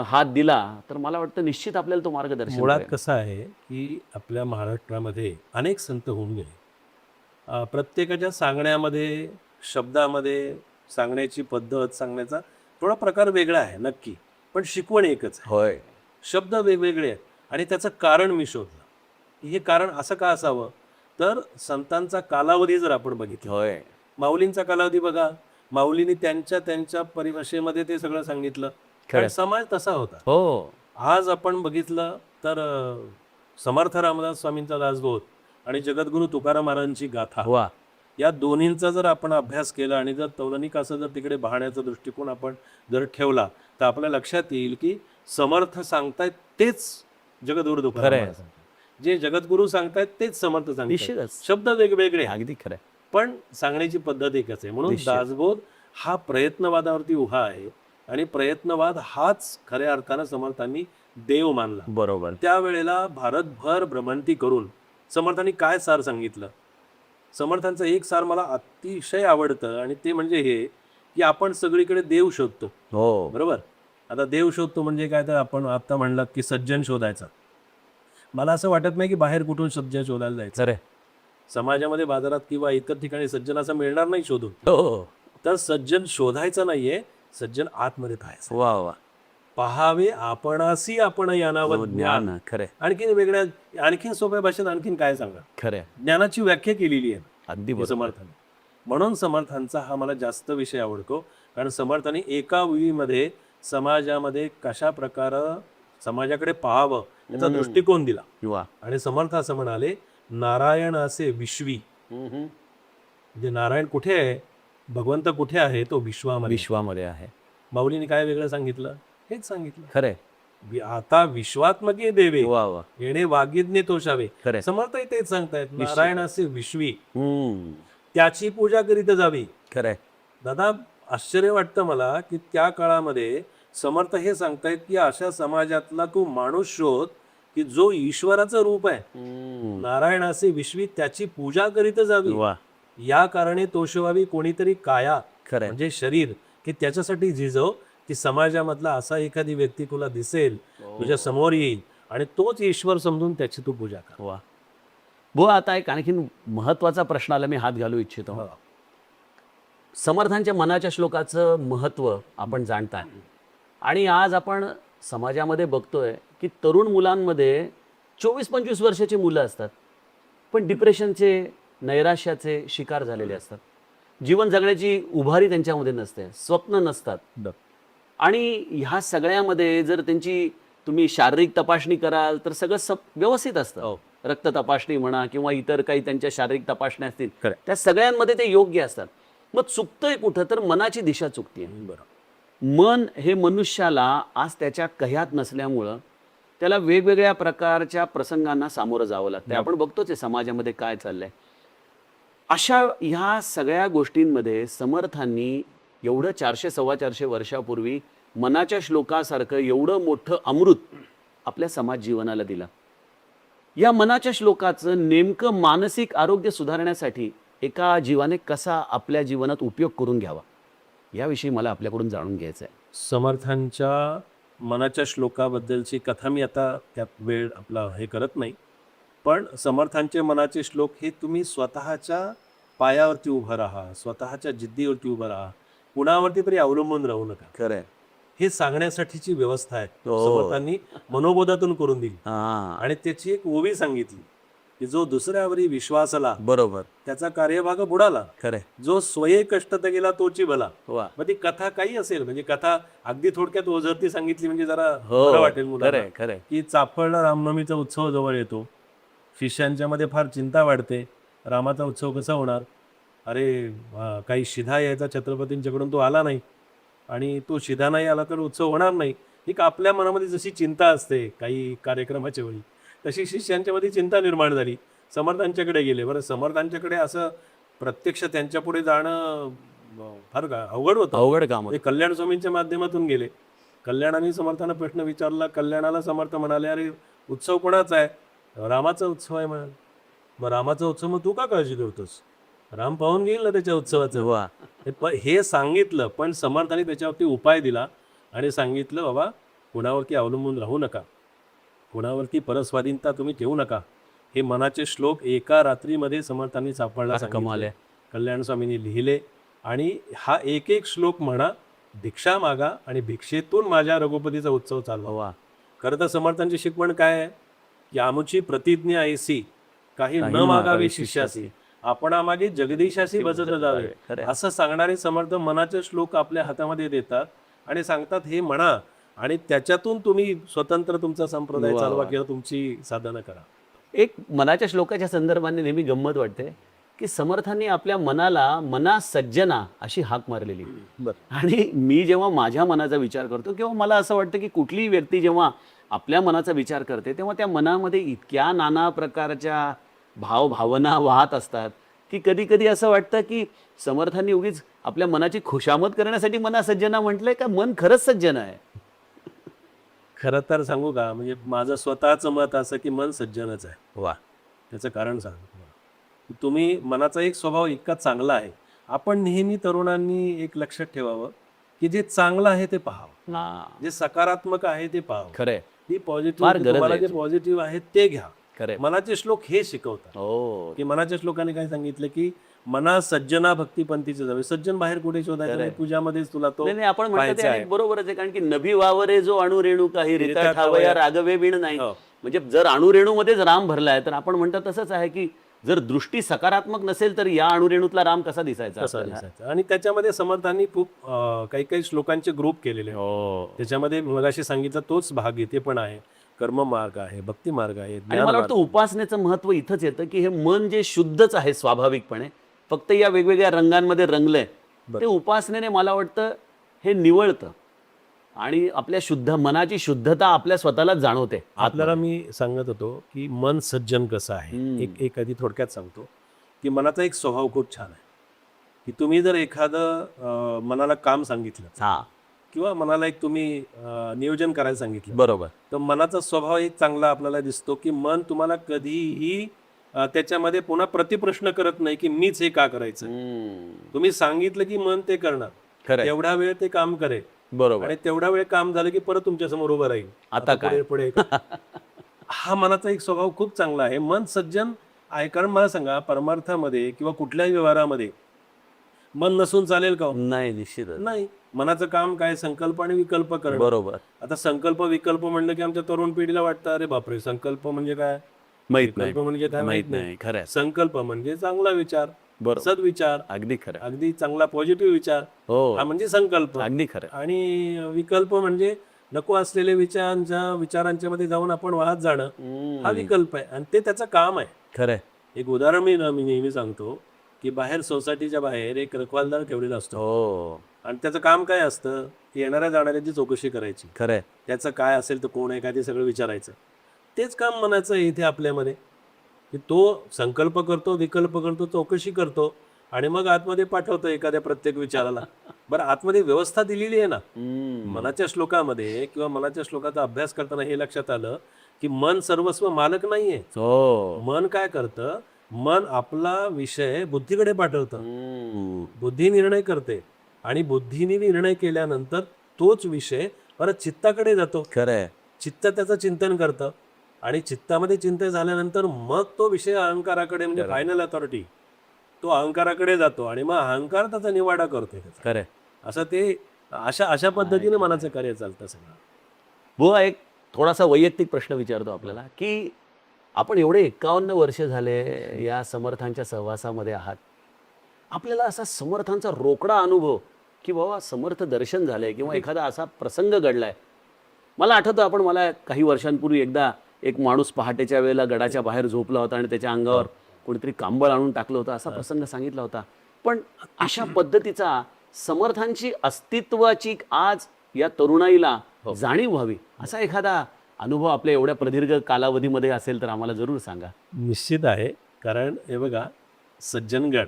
हात दिला तर मला वाटतं निश्चित आपल्याला तो मार्गदर्शन. मुळात कसं आहे की आपल्या महाराष्ट्रामध्ये अनेक संत होऊन गेले, प्रत्येकाच्या सांगण्यामध्ये, शब्दामध्ये सांगण्याची पद्धत, सांगण्याचा थोडा प्रकार वेगळा आहे नक्की, पण शिकवण एकच आहे. होय. शब्द वेगवेगळे आहेत आणि त्याचं कारण मी शोधलं की हे कारण असं का असावं. तर संतांचा कालावधी जर आपण बघितला, होय. माऊलींचा कालावधी बघा, माऊलींनी त्यांच्या त्यांच्या परिभाषेमध्ये ते सगळं सांगितलं, कारण समाज तसा होता. हो. आज आपण बघितलं तर समर्थ रामदास स्वामींचा दासबोध आणि जगद्गुरू तुकाराम महाराजांची गाथा, वा. या दोन्हींचा जर आपण अभ्यास केला आणि जर तौलनिक असं जर तिकडे पाहण्याचा दृष्टिकोन आपण जर ठेवला, तर आपल्या लक्षात येईल की समर्थ सांगतायत तेच जगद्गुरू तुकाराम महाराज सांगतायत. जे जगद्गुरू सांगतायत तेच समर्थ सांगतायत. निश्चितच. शब्द वेगवेगळे आहेत, अगदी खरं. पण सांगण्याची पद्धत एकच आहे. म्हणून निश्चित. दासबोध हा प्रयत्नवादावरती उभा आहे आणि प्रयत्नवाद हाच खऱ्या अर्थानं समर्थांनी देव मानला. बरोबर. त्यावेळेला भारतभर भ्रमंती करून समर्थांनी काय सार सांगितलं. समर्थांचं एक सार मला अतिशय आवडतं आणि ते म्हणजे हे की आपण सगळीकडे देव शोधतो. हो. बरोबर. आता देव शोधतो म्हणजे काय, तर आपण आता म्हणलं की सज्जन शोधायचा. मला असं वाटत नाही की बाहेर कुठून सज्जन शोधायला जायचं. खरं. समाजामध्ये, बाजारात किंवा इतर ठिकाणी सज्जन असं मिळणार नाही शोधून. हो. तर सज्जन शोधायचं नाहीये, सज्जन आतमध्ये पाहायचं. वा वा. पहावे आपणासी आपण यानावं ज्ञान. ज्ञान. खरं. आणखीन वेगळ्या, आणखीन सोप्या भाषेत आणखीन काय सांगा. खरं. ज्ञानाची व्याख्या केलेली आहे अगदी हे बरोबर. समर्थांनी. म्हणून समर्थांचा हा मला जास्त विषय आवडतो, कारण समर्थांनी एका वेळीमध्ये समाजामध्ये कशा प्रकारे समाजाकडे पाहावं याचा दृष्टिकोन दिला. वा. आणि समर्थ असं म्हणाले, नारायण असे विश्वी, म्हणजे नारायण कुठे आहे, भगवंत कुठे आहे, तो विश्वामध्ये. विश्वामध्ये आहे. माऊलीने काय वेगळं सांगितलं, हेच सांगितलं. खरंय. आता विश्वात्मके देवे वा वा. येणे वागिज्ञे तोषावे. खरंय. समर्थही तेच सांगतायत, नारायण असे विश्वी, हम्म. त्याची पूजा करीत जावी. खरंय. दादा आश्चर्य वाटतं मला की त्या काळामध्ये समर्थ हे सांगतायत की अशा समाजातला तू माणूस शोध की जो ईश्वराचं रूप आहे. नारायण असे विश्वी, त्याची पूजा करीत जावी. वा. या कारणे तोषवावी कोणीतरी काया, खरंय. म्हणजे शरीर, की त्याच्यासाठी झिजव की समाजामधला असा एखादी व्यक्ती तुला दिसेल, तुझ्या समोर येईल आणि तोच ईश्वर समजून त्याची तू पूजा कर. वा. बुवा, आता एक आणखीन महत्वाचा प्रश्नाला मी हात घालू इच्छितो. हो. समर्थांच्या मनाच्या श्लोकाचं महत्त्व आपण जाणताय आणि आज आपण समाजामध्ये बघतोय की तरुण मुलांमध्ये 24-25 वर्षाची मुलं असतात, पण डिप्रेशनचे, नैराश्याचे शिकार झालेले असतात. जीवन जगण्याची उभारी त्यांच्यामध्ये नसते, स्वप्न नसतात. आणि ह्या सगळ्यामध्ये जर त्यांची तुम्ही शारीरिक तपासणी कराल तर सगळं व्यवस्थित असतं. रक्त तपासणी म्हणा किंवा इतर काही त्यांच्या शारीरिक तपासण्या असतील, त्या सगळ्यांमध्ये ते योग्य असतात. मग चुकतंय कुठं, तर मनाची दिशा चुकते. बरोबर. मन हे मनुष्याला आज त्याच्या कह्यात नसल्यामुळं त्याला वेगवेगळ्या प्रकारच्या प्रसंगांना सामोरं जावं लागतं. आपण बघतोच आहे समाजामध्ये काय चाललंय. अशा ह्या सगळ्या गोष्टींमध्ये समर्थांनी एवढं 400-450 वर्षापूर्वी मनाच्या श्लोकासारखं एवढं मोठं अमृत आपल्या समाज जीवनाला दिलं. या मनाच्या श्लोकाचं नेमकं मानसिक आरोग्य सुधारण्यासाठी एका जीवाने कसा आपल्या जीवनात उपयोग करून घ्यावा, याविषयी मला आपल्याकडून जाणून घ्यायचं आहे. समर्थांच्या मनाच्या श्लोकाबद्दलची कथा मी आता त्यात वेळ आपला हे करत नाही, पण समर्थांचे मनाचे श्लोक हे तुम्ही स्वतःच्या पायावरती उभं राहा, स्वतःच्या जिद्दीवरती उभं राहा, कुणावरती तरी अवलंबून राहू नका. खरंय. हे सांगण्यासाठीची व्यवस्था आहे समर्थांनी मनोबोधातून करून दिली. आणि त्याची एक ओवी सांगितली की जो दुसऱ्यावरी विश्वासला, बरोबर, त्याचा कार्यभाग बुडाला. खरंय. जो स्वये कष्ट तर गेला तोची भला. वा. मग ती कथा काही असेल, म्हणजे कथा अगदी थोडक्यात ओझरती सांगितली म्हणजे जरा बरं वाटेल मुलांना. खरंय. की चाफळला रामनवमीचा उत्सव जवळ येतो, शिष्यांच्या मध्ये फार चिंता वाढते, रामाचा उत्सव कसा होणार. अरे काही शिधा यायचा छत्रपतींच्याकडून, तो आला नाही, आणि तो शिधा नाही आला तर उत्सव होणार नाही. एक आपल्या मनामध्ये जशी चिंता असते काही कार्यक्रमाच्या वेळी, तशी शिष्यांच्या मध्ये चिंता निर्माण झाली. समर्थांच्याकडे गेले. बरं, समर्थांच्याकडे असं प्रत्यक्ष त्यांच्या पुढे जाणं फार अवघड होतं, अवघड काम. कल्याण स्वामींच्या माध्यमातून गेले. कल्याणाने समर्थांना प्रश्न विचारला. कल्याणाला समर्थ म्हणाले, अरे उत्सव कोणाचा आहे. रामाचा उत्सव आहे म्हणाल. मग रामाचा उत्सव, मग तू का काळजी करतोस, राम पाहून घेईल ना त्याच्या उत्सवाचं. वा. हे सांगितलं, पण समर्थांनी त्याच्यावरती उपाय दिला आणि सांगितलं, बाबा कुणावरती अवलंबून राहू नका, कुणावरती परस्वाधीनता तुम्ही ठेवू नका. हे मनाचे श्लोक एका रात्रीमध्ये समर्थांनी सापडला काय कमाल आहे. कल्याण स्वामींनी लिहिले. आणि हा एक एक श्लोक म्हणा, भिक्षा मागा आणि भिक्षेतून माझ्या रघुपतीचा उत्सव चालवा. वा. खरं तर समर्थांची शिकवण काय आहे की आमुची प्रतिज्ञा ऐसी काही न मागावे शिष्यासी, आपण मागे जगदीशाशी बसत जावे, खरं आहे. असं सांगणारे समर्थ मनाचे श्लोक आपल्या हातामध्ये देतात आणि सांगतात हे म्हणा आणि त्याच्यातून तुम्ही स्वतंत्र तुमचा संप्रदाय वा, चालवा वा. किंवा तुमची साधना करा. एक मनाच्या श्लोकाच्या संदर्भाने नेहमी गंमत वाटते की समर्थांनी आपल्या मनाला मना सज्जना अशी हाक मारलेली. आणि मी जेव्हा माझ्या मनाचा विचार करतो किंवा मला असं वाटतं की कुठलीही व्यक्ती जेव्हा आपल्या मनाचा विचार करते तेव्हा त्या मनामध्ये इतक्या नाना प्रकारच्या भावना वाहत असतात की कधी कधी असं वाटतं की समर्थांनी उगीच आपल्या मनाची खुशामत करण्यासाठी मना सज्जना म्हटलंय का मन खरंच सज्जन आहे. खरं तर सांगू का, म्हणजे माझं स्वतःचं मत असं की मन सज्जनच आहे. वा. त्याचं कारण सांगतो तुम्हाला. तुम्ही मनाचा एक स्वभाव इतका चांगला आहे, आपण नेहमी तरुणांनी एक लक्षात ठेवावं की जे चांगलं आहे ते पाहावं, जे सकारात्मक आहे ते पाहावं. खरंय. ती फार पॉझिटिव्ह, गरज तुम्हाला आहे जे पॉझिटिव्ह आहे ते घ्या. खरंय. मनाचे श्लोक हे शिकवतात हो. की मनाच्या श्लोकाने काय सांगितलं की मना सज्जना भक्तिपंथीचे जावे. सज्जन बाहेर कुठे शोधायचं नाही, तुझ्यामध्येच तुला तो नाही आपण म्हणतो पाहायचा ते आहे. आणि बरोबरच आहे कारण की नभी वावरे जो अणु रेणू काही रिता रिता ठावया ठावया राघवे विण नाही. हो. म्हणजे जर अणुरेणूमध्येच राम भरलाय तर आपण म्हणतो तसंच आहे की जर दृष्टी सकारात्मक नसेल तर या अणुरेणूतला राम कसा दिसायचा तसा आपल्याला? दिसायचा. आणि त्याच्यामध्ये समर्थांनी खूप काही काही श्लोकांचे ग्रुप केलेले आहेत. हो. त्याच्यामध्ये मगाशी सांगितलं तोच भाग इथे पण आहे. कर्म मार्ग आहे, भक्ती मार्ग आहे, आणि ज्ञान मला मार्ग वाटतं उपासनेचं महत्व इथंच येतं की हे मन जे शुद्धच आहे स्वाभाविकपणे, फक्त या वेगवेगळ्या रंगांमध्ये रंगलंय ते उपासनेने मला वाटतं हे निवळतं आणि आपल्या शुद्ध मनाची शुद्धता आपल्या स्वतःलाच जाणवते. आपल्याला मी सांगत होतो की मन सज्जन कसं आहे. एक आधी थोडक्यात सांगतो की मनाचा एक स्वभाव खूप छान आहे की तुम्ही जर एखादं मनाला काम सांगितलं हा. किंवा मनाला एक तुम्ही नियोजन करायला सांगितलं, बरोबर. तर मनाचा स्वभाव एक चांगला आपल्याला दिसतो की मन तुम्हाला कधीही त्याच्यामध्ये पुन्हा प्रतिप्रश्न करत नाही की मीच हे का करायचं. तुम्ही सांगितलं की मन ते करणार, खरं. तेवढा वेळ ते काम करेल बरोबर. आणि तेवढा वेळ काम झालं की परत तुमच्या समोर उभं राहील. आता काय? पुढे हा मनाचा एक स्वभाव खूप चांगला आहे. मन सज्जन आहे. कारण मला सांगा, परमार्थामध्ये किंवा कुठल्याही व्यवहारामध्ये मन नसून चालेल का? नाही, निश्चितच नाही. मनाचं काम काय? संकल्प आणि विकल्प करणं. बरोबर. आता संकल्प विकल्प म्हणलं की आमच्या तरुण पिढीला वाटतं अरे बापरे, संकल्प म्हणजे काय, माहित नाही. विकल्प म्हणजे काय माहित माहित नाही. नाही. खरं. संकल्प म्हणजे चांगला विचार, बरोबर. सद्विचार, अगदी खरं. अगदी चांगला पॉझिटिव्ह विचार, हो. हा म्हणजे संकल्प. अगदी खरं. आणि विकल्प म्हणजे नको असलेले विचारांच्या मध्ये जाऊन आपण वाहत जाणं, हा विकल्प आहे. आणि ते त्याचं काम आहे. खरंय. एक उदाहरण मी नेहमी सांगतो की बाहेर सोसायटीच्या बाहेर एक रखवालदार ठेवलेला असतो हो. आणि त्याचं काम काय असतं, येणाऱ्या जाणाऱ्याची चौकशी करायची, खरंय. त्याचं काय असेल तर कोण आहे काय ते सगळं विचारायचं. तेच काम मनाचं आहे इथे आपल्यामध्ये की तो संकल्प करतो, विकल्प करतो, चौकशी करतो आणि मग आतमध्ये पाठवतो एखाद्या प्रत्येक विचाराला. बरं, आतमध्ये व्यवस्था दिलेली आहे ना मनाच्या श्लोकामध्ये, किंवा मनाच्या श्लोकाचा अभ्यास करताना हे लक्षात आलं की मन सर्वस्व मालक नाहीये. हो. मन काय करतं, मन आपला विषय बुद्धीकडे पाठवतं, बुद्धी निर्णय करते आणि बुद्धीने निर्णय केल्यानंतर तोच विषय परत चित्ताकडे जातो. खरंय. चित्त त्याचं चिंतन करतं आणि चित्तामध्ये चिंतन झाल्यानंतर मग तो विषय अहंकाराकडे, म्हणजे फायनल अथॉरिटी, तो अहंकाराकडे जातो आणि मग अहंकार त्याचा निवाडा करतोय. खरंय. असं ते अशा पद्धतीने मनाचं कार्य चालतं सगळं. बुवा, एक थोडासा वैयक्तिक प्रश्न विचारतो आपल्याला की आपण एवढे 51 वर्ष झाले या समर्थांच्या सहवासामध्ये आहात, आपल्याला असा समर्थांचा रोकडा अनुभव की बाबा समर्थ दर्शन झालंय किंवा एखादा असा प्रसंग घडलाय. मला आठवतं, आपण मला काही वर्षांपूर्वी एकदा एक माणूस पहाटेच्या वेळेला गडाच्या बाहेर झोपला होता आणि त्याच्या अंगावर कोणीतरी कांबळ आणून टाकलं होतं असा प्रसंग सांगितला होता. पण अशा पद्धतीचा समर्थांची अस्तित्वाची आज या तरुणाईला जाणीव व्हावी असा एखादा अनुभव आपल्या एवढ्या प्रदीर्घ कालावधीमध्ये असेल तर आम्हाला जरूर सांगा. निश्चित आहे. कारण हे बघा, सज्जनगड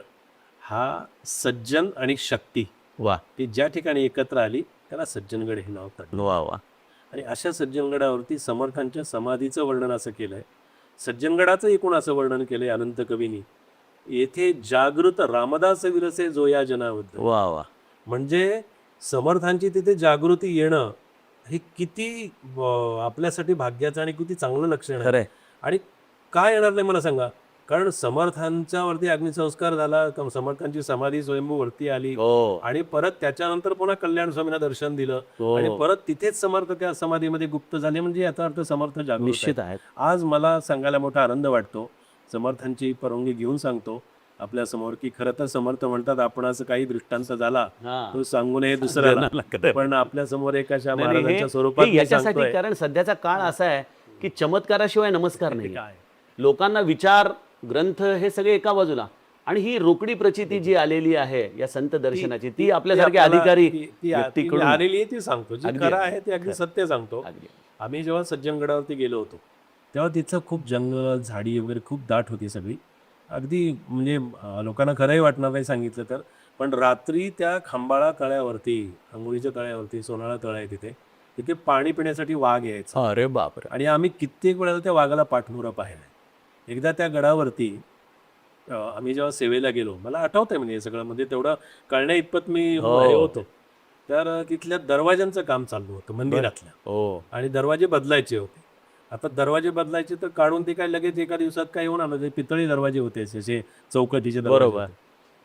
हा सज्जन आणि शक्ती वा. ती ज्या ठिकाणी एकत्र आली त्याला सज्जनगड हे नाव पडलं. वा वा. आणि अशा सज्जनगडावरती समर्थांच्या समाधीचं वर्णन असं केलंय. सज्जनगडाचं एकूण असं वर्णन केलंय अनंत कवीनी, येथे जागृत रामदास विरसे जो या जनाबद्ध. वा वा. म्हणजे समर्थांची तिथे जागृती येणं हे किती आपल्यासाठी भाग्याचं आणि किती चांगलं लक्षण आहे. खरंय. आणि का येणार नाही मला सांगा? कारण समर्थांच्या वरती अग्निसंस्कार झाला, समर्थांची समाधी स्वयंभू वरती आली हो आणि परत त्याच्यानंतर पुन्हा कल्याण स्वामींना दर्शन दिलं हो. आणि परत तिथेच समर्थ त्या समाधीमध्ये गुप्त झाले, म्हणजे याचा अर्थ समर्थ जागृत निश्चित आहेत. आहेत. आज मला सांगायला मोठा आनंद वाटतो, समर्थांची परवानगी घेऊन सांगतो आपल्या समोर की खरं तर समर्थ म्हणतात आपण असं काही दृष्टांत झाला हा. तो सांगू नये दुसऱ्याला, खरंय. पण आपल्या समोर एक अशा नाही, नाही, महाराजांच्या हे स्वरूपात मी याच्यासाठी सांगतोय. कारण सध्याचा काळ असा आहे की चमत्काराशिवाय नमस्कार नाही. काय लोकांना विचार ग्रंथ हे सगळे एका बाजूला आणि ही रोकडी प्रचिती जी आलेली आहे या संत दर्शनाची ती आपल्यासारखे आपल्याला- अधिकारी ती- ती- ती व्यक्तीकडून आलेली आहे ती सांगतो, जी अगदी, खरं आहे ते अगदी सत्य सांगतो. अगदी. आम्ही जेव्हा सज्जनगडावरती गेलो होतो तेव्हा तिथं खूप जंगल झाडी वगैरे खूप दाट होती सगळी, अगदी म्हणजे लोकांना खरंही वाटणार नाही सांगितलं तर. पण रात्री त्या खंबाळा तळ्यावरती, अंघोळीच्या तळ्यावरती, सोनाळा तळ आहे तिथे, तिथे पाणी पिण्यासाठी वाघ यायचा अरे बापरे. आणि आम्ही कित्येक वेळेला त्या वाघाला पाठमोरा पाहिलं. एकदा त्या गडावरती आम्ही जेव्हा सेवेला गेलो, मला आठवतंय म्हणजे हे सगळं, म्हणजे तेवढं कळण्या इतपत मी हे होतो, तर तिथल्या दरवाजांचं काम चालू होतं मंदिरातल्या हो आणि दरवाजे बदलायचे होते. आता दरवाजे बदलायचे तर काढून ते काय लगेच एका दिवसात काय येऊन आलं, ते पितळी दरवाजे होते असे चौकटीचे दरवाजे बरोबर. होते.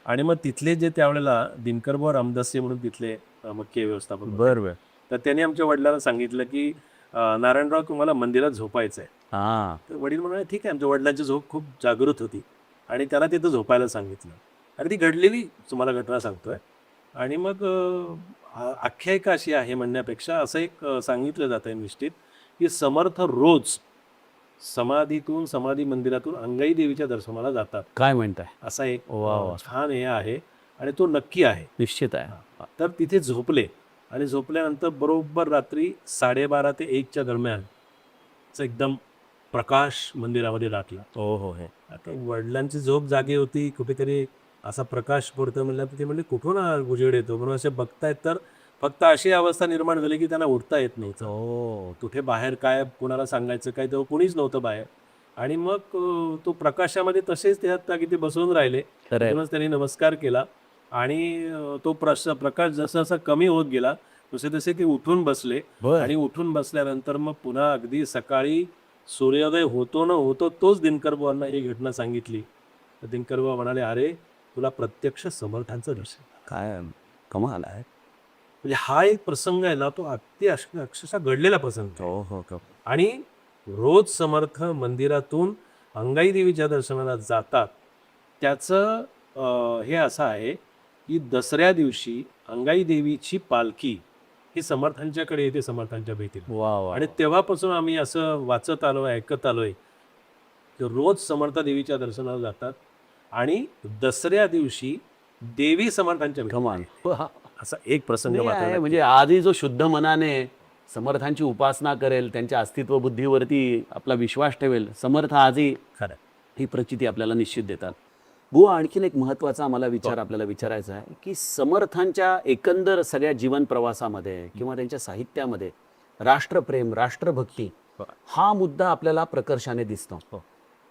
आणि मग तिथले जे त्यावेळेला दिनकरभाऊ रामदासचे म्हणून तिथले मुख्य व्यवस्थापक होते, बरोबर. तर त्यांनी आमच्या वडिलांना सांगितलं की नारायणराव तुम्हाला मंदिरात झोपायचं आहे. हा तर वडील म्हणाले ठीक आहे. आमच्या वडिलांची झोप खूप जागृत होती आणि त्याला तिथं झोपायला सांगितलं. आणि ती घडलेली तुम्हाला घटना सांगतोय. आणि मग आख्यायिका अशी आहे म्हणण्यापेक्षा असं एक सांगितलं जातं आहे निश्चित की समर्थ रोज समाधीतून, समाधी मंदिरातून अंगाई देवीच्या दर्शनाला जातात, काय म्हणताय. असा एक वा वा. छान हे आहे आणि तो नक्की आहे. निश्चित आहे. तर तिथे झोपले आणि झोपल्यानंतर बरोबर रात्री 12:30 ते 1च्या दरम्यान एकदम प्रकाश मंदिरामध्ये लागला. हो हो हे आता वडिलांची झोप जागी होती, कुठेतरी असा प्रकाश पडतो म्हणलं, ते म्हणले कुठून उजेड येतो, म्हणून असे बघतायत तर फक्त अशी अवस्था निर्माण झाली की त्यांना उठता येत नव्हतं. हो कुठे बाहेर काय कुणाला सांगायचं काय, तेव्हा कुणीच नव्हतं बाहेर. आणि मग तो प्रकाशामध्ये तसेच त्यात तिथे बसून राहिले. खरंय. म्हणूनच त्यांनी नमस्कार केला आणि तो प्रकाश जसा जसा कमी होत गेला तसे तसे ते उठून बसले. बर. आणि उठून बसल्यानंतर मग पुन्हा अगदी सकाळी सूर्योदय होतो न होतो तोच दिनकरबाबांना ही घटना सांगितली. तर दिनकरबाबा म्हणाले, अरे तुला प्रत्यक्ष समर्थांचं दर्शन झालं. काय कमाल आहे. म्हणजे हा एक प्रसंग आहे ना, तो अगदी अक्षरशः घडलेला प्रसंग आहे. हो हो हो. आणि रोज समर्थ मंदिरातून अंगाई देवीच्या दर्शनाला जातात. त्याचं हे असं आहे की दसऱ्या दिवशी अंगाई देवीची पालखी ही समर्थांच्याकडे येते, समर्थांच्या भेटीला. वा वा. आणि तेव्हापासून आम्ही असं वाचत आलोय, ऐकत आलोय की रोज समर्थ देवीच्या दर्शनाला जातात आणि दसऱ्या दिवशी देवी समर्थांच्या भेटीला कमाल. येते. असा एक प्रसंग नाही मात्र आहे, नक्की. म्हणजे आजही जो शुद्ध मनाने समर्थांची उपासना करेल, त्यांच्या अस्तित्व बुद्धीवरती आपला विश्वास ठेवेल, समर्थ आजही खरं. ही प्रचिती आपल्याला निश्चित देतात. बुवा, आणखीन एक महत्त्वाचा आम्हाला विचार आपल्याला विचारायचा आहे की समर्थांच्या एकंदर सगळ्या जीवन प्रवासामध्ये किंवा त्यांच्या साहित्यामध्ये राष्ट्रप्रेम, राष्ट्रभक्ती हा मुद्दा आपल्याला प्रकर्षाने दिसतो.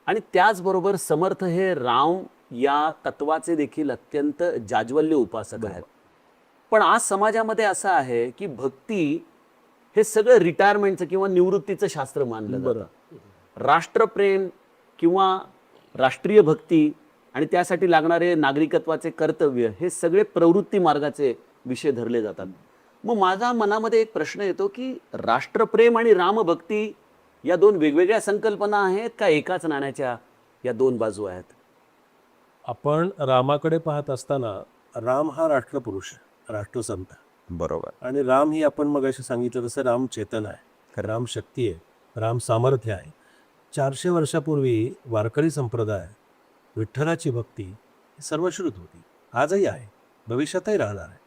आणि त्याचबरोबर समर्थ हे राम या तत्वाचे देखील अत्यंत जाज्वल्य उपासक आहेत. पण आज समाजामध्ये असं आहे की भक्ती हे सगळं रिटायरमेंटचं किंवा निवृत्तीचं शास्त्र मानलं जातं. राष्ट्रप्रेम किंवा राष्ट्रीय भक्ती आणि त्यासाठी लागणारे नागरिकत्वाचे कर्तव्य हे सगळे प्रवृत्ती मार्गाचे विषय धरले जातात. मग माझ्या मनामध्ये एक प्रश्न येतो की राष्ट्रप्रेम आणि रामभक्ती या दोन वेगवेगळ्या संकल्पना आहेत का एकाच नाण्याच्या या दोन बाजू आहेत? आपण रामाकडे पाहत असताना राम हा राष्ट्रपुरुष आहे, राष्ट्रसंत. बरोबर. आणि राम ही आपण मगाशी सांगितलं तसं राम चेतन आहे, राम शक्ती आहे, राम सामर्थ्य आहे. 400 वर्षापूर्वी वारकरी संप्रदाय, विठ्ठलाची भक्ती ही सर्वश्रुत होती, आजही आहे, भविष्यातही राहणार आहे.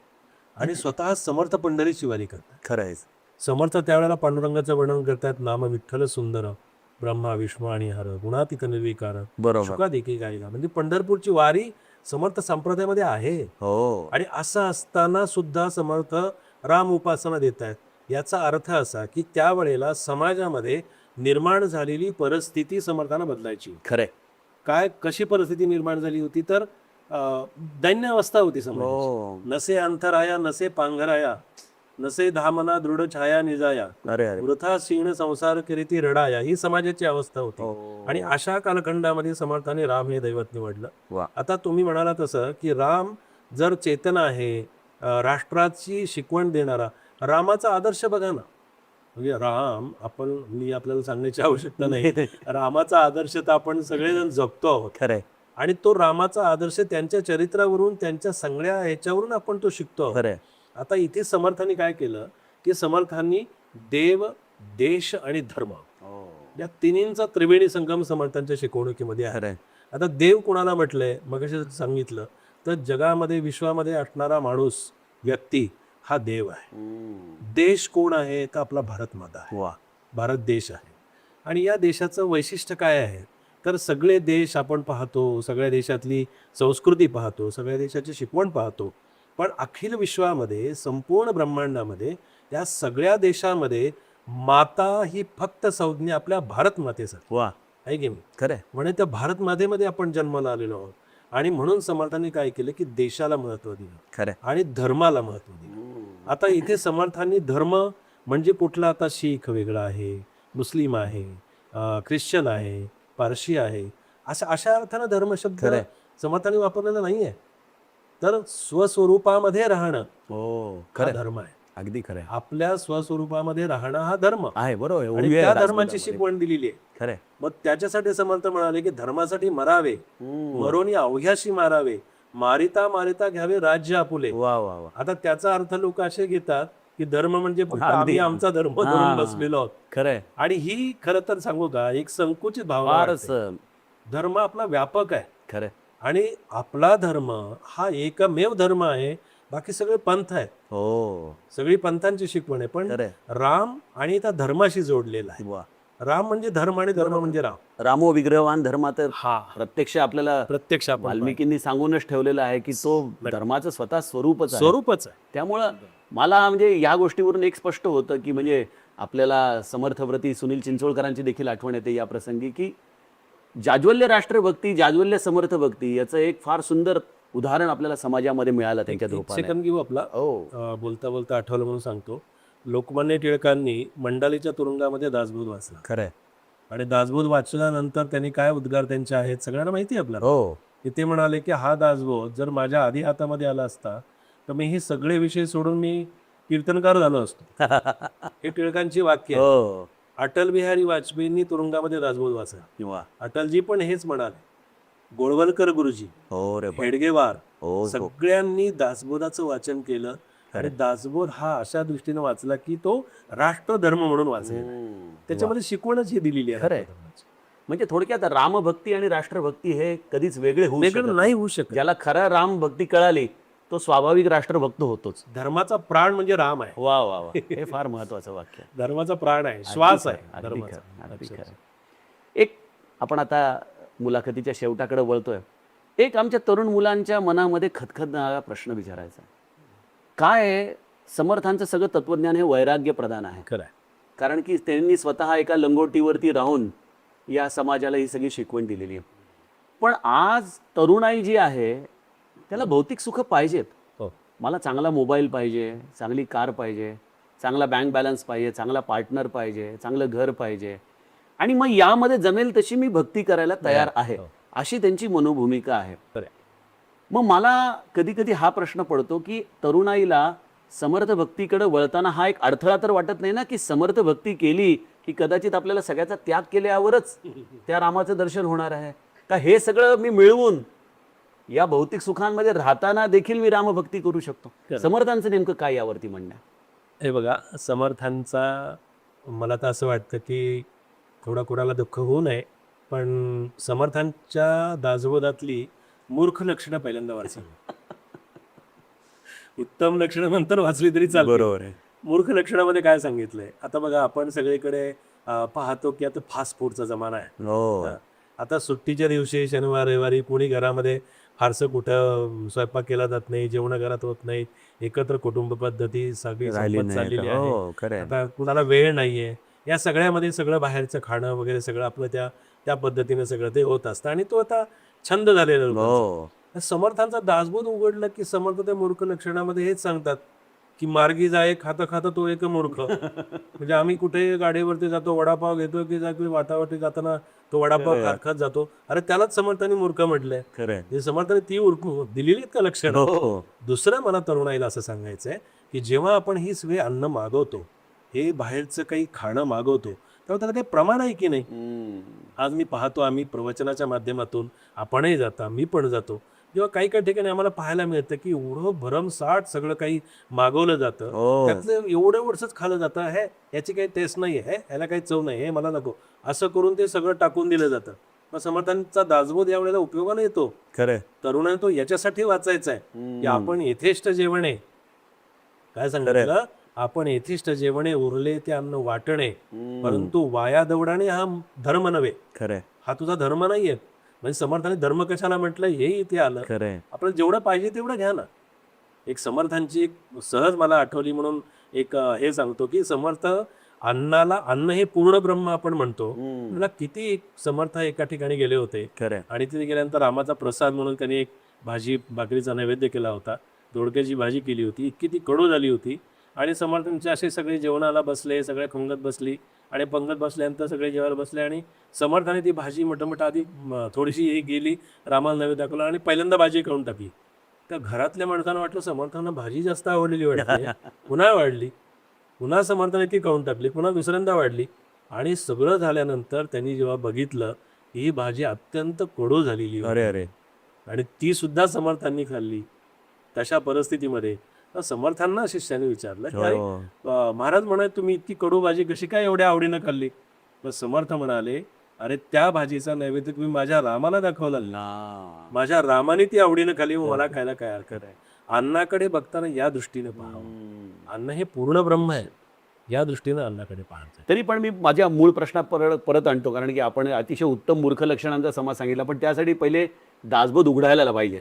आणि स्वतः समर्थ पंढरीची वारी करतात. खरं आहे. समर्थ त्यावेळेला पांडुरंगाचं वर्णन करतात, नाम विठ्ठल सुंदर, ब्रह्मा विष्णू आणि हर, गुणातीत निर्विकार, बरोबर. शुका देखी गायला. म्हणजे पंढरपूरची वारी समर्थ संप्रदायामध्ये आहे. हो. आणि असं असताना सुद्धा समर्थ राम उपासना देत आहेत. याचा अर्थ असा की त्यावेळेला समाजामध्ये निर्माण झालेली परिस्थिती समर्थांना बदलायची. खरंय. काय कशी परिस्थिती निर्माण झाली होती तर दैन्य अवस्था होती समाजाची. हो. नसे अंतराया नसे पांघराया, नसे धामना दृढ छाया निजाया अरे अरे वृथा क्षीण संसार करीती रडाया, ही समाजाची अवस्था होती. हो. आणि अशा कालखंडामध्ये समर्थाने राम हे दैवत निवडलं. वा. आता तुम्ही म्हणाला तसं की राम जर चेतना आहे, राष्ट्राची शिकवण देणारा, रामाचा आदर्श बघा ना. म्हणजे राम, मी आपल्याला सांगण्याची आवश्यकता नाही, रामाचा आदर्श तर आपण सगळेजण जगतो आहोत. खरंय आणि तो रामाचा आदर्श त्यांच्या चरित्रावरून, त्यांच्या सगळ्या ह्याच्यावरून आपण तो शिकतो आहोत. खरंय आता इथे समर्थांनी काय केलं की समर्थांनी देव, देश आणि धर्म या तिन्हींचा त्रिवेणी संगम समर्थांच्या शिकवणुकीमध्ये आहे. खरंय आता देव कोणाला म्हटलंय, मगाशी सांगितलं, तर जगामध्ये, विश्वामध्ये असणारा माणूस, व्यक्ती हा देव आहे. देश कोण आहे, तर आपला भारत माता आहे. वा. भारत देश आहे. आणि या देशाचं वैशिष्ट्य काय आहे, तर सगळे देश आपण पाहतो, सगळ्या देशातली संस्कृती पाहतो, सगळ्या देशाची शिकवण पाहतो, पण अखिल विश्वामध्ये, संपूर्ण ब्रह्मांडामध्ये, या सगळ्या देशामध्ये माता ही फक्त संज्ञा आपल्या भारत मातेसाठी वा. आहे की नाही. खरंय म्हणजे त्या भारत मातेमध्ये आपण जन्माला आलेलो आहोत. आणि म्हणून समर्थांनी काय केलं की देशाला महत्त्व दिलं खरंय आणि धर्माला महत्त्व दिलं. आता इथे समर्थांनी धर्म म्हणजे कुठला, आता शीख वेगळा आहे, मुस्लिम आहे, ख्रिश्चन आहे, पारशी आहे, अशा अर्थानं धर्म शब्द खरंय. समर्थांनी वापरलेला नाहीये. तर स्वस्वरूपामध्ये राहणं हो हा खरंय धर्म आहे. अगदी खरंय आपल्या स्वस्वरूपामध्ये राहणं हा धर्म आहे. बरोबर आहे. आणि उभी आहे त्या राजमातामध्ये. धर्माची शिकवण दिलेली आहे. खरंय मग त्याच्यासाठी समर्थ म्हणाले की धर्मासाठी मरावे, मरोनी अवघ्याशी मारावे, मारिता मारिता घ्यावे राज्य आपुले. वा वा वा. आता त्याचा अर्थ लोक असे घेतात की धर्म म्हणजे फक्त अगदी. आम्ही आमचा धर्म धरून हा. बसलेलो आहोत. खरंय आणि ही खरं तर सांगू का, एक संकुचित भावना फारच वाटते. धर्म आपला व्यापक आहे खरंय आणि आपला धर्म हा एकमेव धर्म आहे. बाकी सगळे पंथ आहेत, हो सगळी पंथांची शिकवण आहे, पण खरंय राम आणि त्या धर्माशी जोडलेला आहे. वा. राम म्हणजे धर्म आणि धर्म म्हणजे राम. रामो विग्रहवान धर्म तर हा प्रत्यक्ष आपल्याला प्रत्यक्ष आपण वाल्मिकींनी सांगूनच ठेवलेलं आहे की तो धर्माचं स्वतः स्वरूपच आहे. स्वरूपच आहे. त्यामुळं मला म्हणजे या गोष्टीवरून एक स्पष्ट होतं की म्हणजे आपल्याला समर्थव्रती सुनील चिंचोळकरांची देखील आठवण येते या प्रसंगी की जाज्वल्य राष्ट्रभक्ती, जाज्वल्य समर्थभक्ती याचं एक फार सुंदर उदाहरण आपल्याला समाजामध्ये मिळालं त्यांच्या रूपाने. सेकंद घेऊ आपला. हो बोलता बोलता आठवलं म्हणून सांगतो. लोकमान्य टिळकांनी मंडालीच्या तुरुंगामध्ये दासबोध वाचला खरंय आणि दासबोध वाचल्यानंतर त्यांनी काय उद्गार त्यांचे आहेत सगळ्यांना माहिती आहे आपल्याला. हो की ते म्हणाले की हा दासबोध जर माझ्या आधी हातामध्ये आला असता तर मी हे सगळे विषय सोडून मी कीर्तनकार झालो असतो. हे टिळकांची वाक्य आहे. हो अटल बिहारी वाजपेयींनी तुरुंगामध्ये दासबोध वाचला. वा. अटलजी पण हेच म्हणाले, गोळवलकर गुरुजी, हो रे हेडगेवार, हो हो. सगळ्यांनी दासबोधाचं वाचन केलं. आणि दासबोध हा अशा दृष्टीने वाचला की तो राष्ट्रधर्म म्हणून वाचला. त्याच्यामध्ये शिकवणच ही दिलेली आहे. खरंय. म्हणजे थोडक्यात रामभक्ती आणि राष्ट्रभक्ती हे कधीच वेगळे होऊ शकत वेगळं नाही होऊ शकत. ज्याला खरा रामभक्ती कळाली तो स्वाभाविक राष्ट्रभक्त होतोच. धर्माचा प्राण म्हणजे राम आहे. वा वा वा. हे फार महत्वाचं वाक्य आहे. धर्माचा प्राण आहे, श्वास आहे अगदी धर्माचा. खरं, अगदी खरं. एक आपण आता मुलाखतीच्या शेवटाकडे वळतोय. एक आमच्या तरुण मुलांच्या मनामध्ये खदखदणारा प्रश्न विचारायचा आहे. काय आहे, समर्थांचं सगळं तत्वज्ञान हे वैराग्य प्रधान आहे. खरं आहे. कारण की त्यांनी स्वतः एका लंगोटीवरती राहून या समाजाला ही सगळी शिकवण दिलेली आहे. पण आज तरुणाई जी आहे त्याला भौतिक सुख पाहिजेत. हो. मला चांगला मोबाईल पाहिजे, चांगली कार पाहिजे, चांगला बँक बॅलन्स पाहिजे, चांगला पार्टनर पाहिजे, चांगलं घर पाहिजे आणि मग यामध्ये जमेल तशी मी भक्ती करायला तयार आहे, अशी त्यांची मनोभूमिका आहे. खरं आहे. मग मला कधी कधी हा प्रश्न पडतो की तरुणाईला समर्थ भक्तीकडे वळताना हा एक अडथळा तर वाटत नाही ना की समर्थ भक्ती केली की कदाचित आपल्याला सगळ्याचा त्याग केल्यावरच त्या रामाचं दर्शन होणार आहे का, हे सगळं मी मिळवून या भौतिक सुखांमध्ये राहताना देखील मी रामभक्ती करू शकतो. समर्थांचं नेमकं काय यावरती म्हणणं आहे? हे बघा, समर्थांचा मला तर असं वाटतं की थोडा कुणाला दुःख होऊ नये, पण समर्थांच्या दासबोधातली मूर्ख लक्षणं पहिल्यांदा वाचली. उत्तम लक्षणं नंतर वाचली तरी चालते. बरोबर आहे. मूर्ख लक्षणामध्ये काय सांगितलंय, आता बघा आपण सगळीकडे पाहतो की आता फास्ट फूडचा जमाना आहे. हो आता सुट्टीच्या दिवशी शनिवार रविवारी कोणी घरामध्ये फारसं कुठं स्वयंपाक केला जात नाही, जेवण घरात होत नाही, एकत्र कुटुंब पद्धती सगळी संपत चाललेली आहे. हो खरं. आता कुणाला वेळ नाहीये. या सगळ्यामध्ये सगळं बाहेरचं खाणं वगैरे सगळं आपलं त्या पद्धतीने सगळं ते होत असतं आणि तो आता छंद झालेला लोकांचा. हो समर्थांचा दासबोध उघडला की समर्थ त्या मूर्ख लक्षणामध्ये हेच सांगतात की मार्गी जाय खाता खाता तो एक मूर्ख. म्हणजे आम्ही कुठे गाडीवरती जातो, वडापाव घेतो की वाटावरती जाताना तो वडापाव खात खात जातो. अरे त्यालाच समर्थांनी मूर्ख म्हटलंय. खरंय. हे समर्थांनी ती दिलेली आहेत का लक्षणं? हो. दुसरं मला तरुणाईला असं सांगायचंय की जेव्हा आपण ही सगळी अन्न मागवतो, हे बाहेरचं काही खाणं मागवतो, तेव्हा त्याला काही प्रमाण आहे की नाही? आज मी पाहतो, आम्ही प्रवचनाच्या माध्यमातून आपणही जाता, मी पण जातो, जेव्हा काही काही ठिकाणी आम्हाला पाहायला मिळतं की एवढं भरमसाठ सगळं काही मागवलं जातं, हो. त्यातलं एवढं वर्षच खाल्लं जातं, हे याची काही टेस्ट नाही आहे, ह्याला काही चव नाही, हे मला नको, असं करून ते सगळं टाकून दिलं जातं. मग समर्थांचा दासबोध यावेळेला उपयोगाला येतो. खरंय. तरुणाने तो याच्यासाठी वाचायचा आहे की आपण यथेष्ट जेवणे, काय सांगितलं, आपण यथेष्ट जेवणे, उरले ते अन्न वाटणे, परंतु वाया दवडाणे हा धर्म नव्हे. खरंय. हा तुझा धर्म नाहीये. म्हणजे समर्थाने धर्म कशाला म्हटलं हे इथे आलं. खरंय. आपल्याला जेवढं पाहिजे तेवढं घ्या ना. एक समर्थांची एक सहज मला आठवली म्हणून एक हे सांगतो की समर्थ अन्नाला, अन्न हे पूर्ण ब्रह्म आपण म्हणतो. मला किती समर्थ एका ठिकाणी गेले होते खरंय. आणि तिथे गेल्यानंतर रामाचा प्रसाद म्हणून त्यांनी एक भाजी भाकरीचा नैवेद्य केला होता, दोडक्याची भाजी केली होती, इतकी ती कडू झाली होती आणि समर्थांचे असे सगळे जेवणाला बसले, सगळे खंगत बसली आणि पंगत बसल्यानंतर सगळे जेवायला बसले आणि समर्थाने ती भाजी मोठमोठं आधी थोडीशी हे गेली, रामाला नैवेद्य दाखवला आणि पहिल्यांदा भाजी खाऊन टाकली. त्या घरातल्या माणसांना वाटलं समर्थांना भाजी जास्त आवडलेली वाटते, पुन्हा वाढली, पुन्हा समर्थाने ती खाऊन टाकली, पुन्हा दुसऱ्यांदा वाढली आणि सगळं झाल्यानंतर त्यांनी जेव्हा बघितलं ही भाजी अत्यंत कडू झालेली होती. अरे अरे. आणि ती सुद्धा समर्थांनी खाल्ली. तशा परिस्थितीमध्ये समर्थांना शिष्याने विचारलं की, "अरे, महाराज म्हणाले तुम्ही इतकी कडू भाजी कशी काय एवढ्या आवडीनं खाल्ली?" तर समर्थ म्हणाले, "अरे त्या भाजीचा नैवेद्य तुम्ही माझ्या रामाला दाखवला ना, माझ्या रामाने ती आवडीनं खाल्ली, मग मला खायला काय हरकत आहे?" अन्नाकडे बघताना या दृष्टीने पाहावं. अन्न हे पूर्ण ब्रह्म आहे, या दृष्टीने अन्नाकडे पाहायचं. तरी पण मी माझ्या मूळ प्रश्नात परत आणतो, कारण की आपण अतिशय उत्तम मूर्ख लक्षणांचा समाज सांगितला, पण त्यासाठी पहिले दासबोध उघडायला पाहिजे.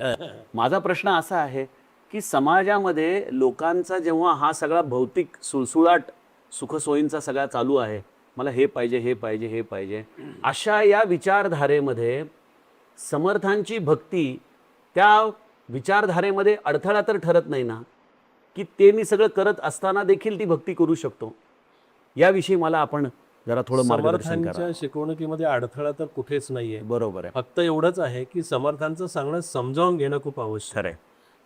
माझा प्रश्न असा आहे की समाजामध्ये लोकांचा जेव्हा हा सगळा भौतिक सुळसुळाट सुखसोयींचा सगळा चालू आहे, मला हे पाहिजे, हे पाहिजे, हे पाहिजे, अशा या विचारधारेमध्ये समर्थांची भक्ती त्या विचारधारेमध्ये अडथळा तर ठरत नाही ना, की ते मी सगळं करत असताना देखील ती भक्ती करू शकतो? याविषयी मला आपण जरा थोडं मार्गदर्शन करा. समर्थांच्या शिकवणुकीमध्ये अडथळा तर कुठेच नाहीये. बरोबर आहे. फक्त एवढंच आहे की समर्थांचं सांगणं समजावून घेणं खूप आवश्यक आहे. खरंय.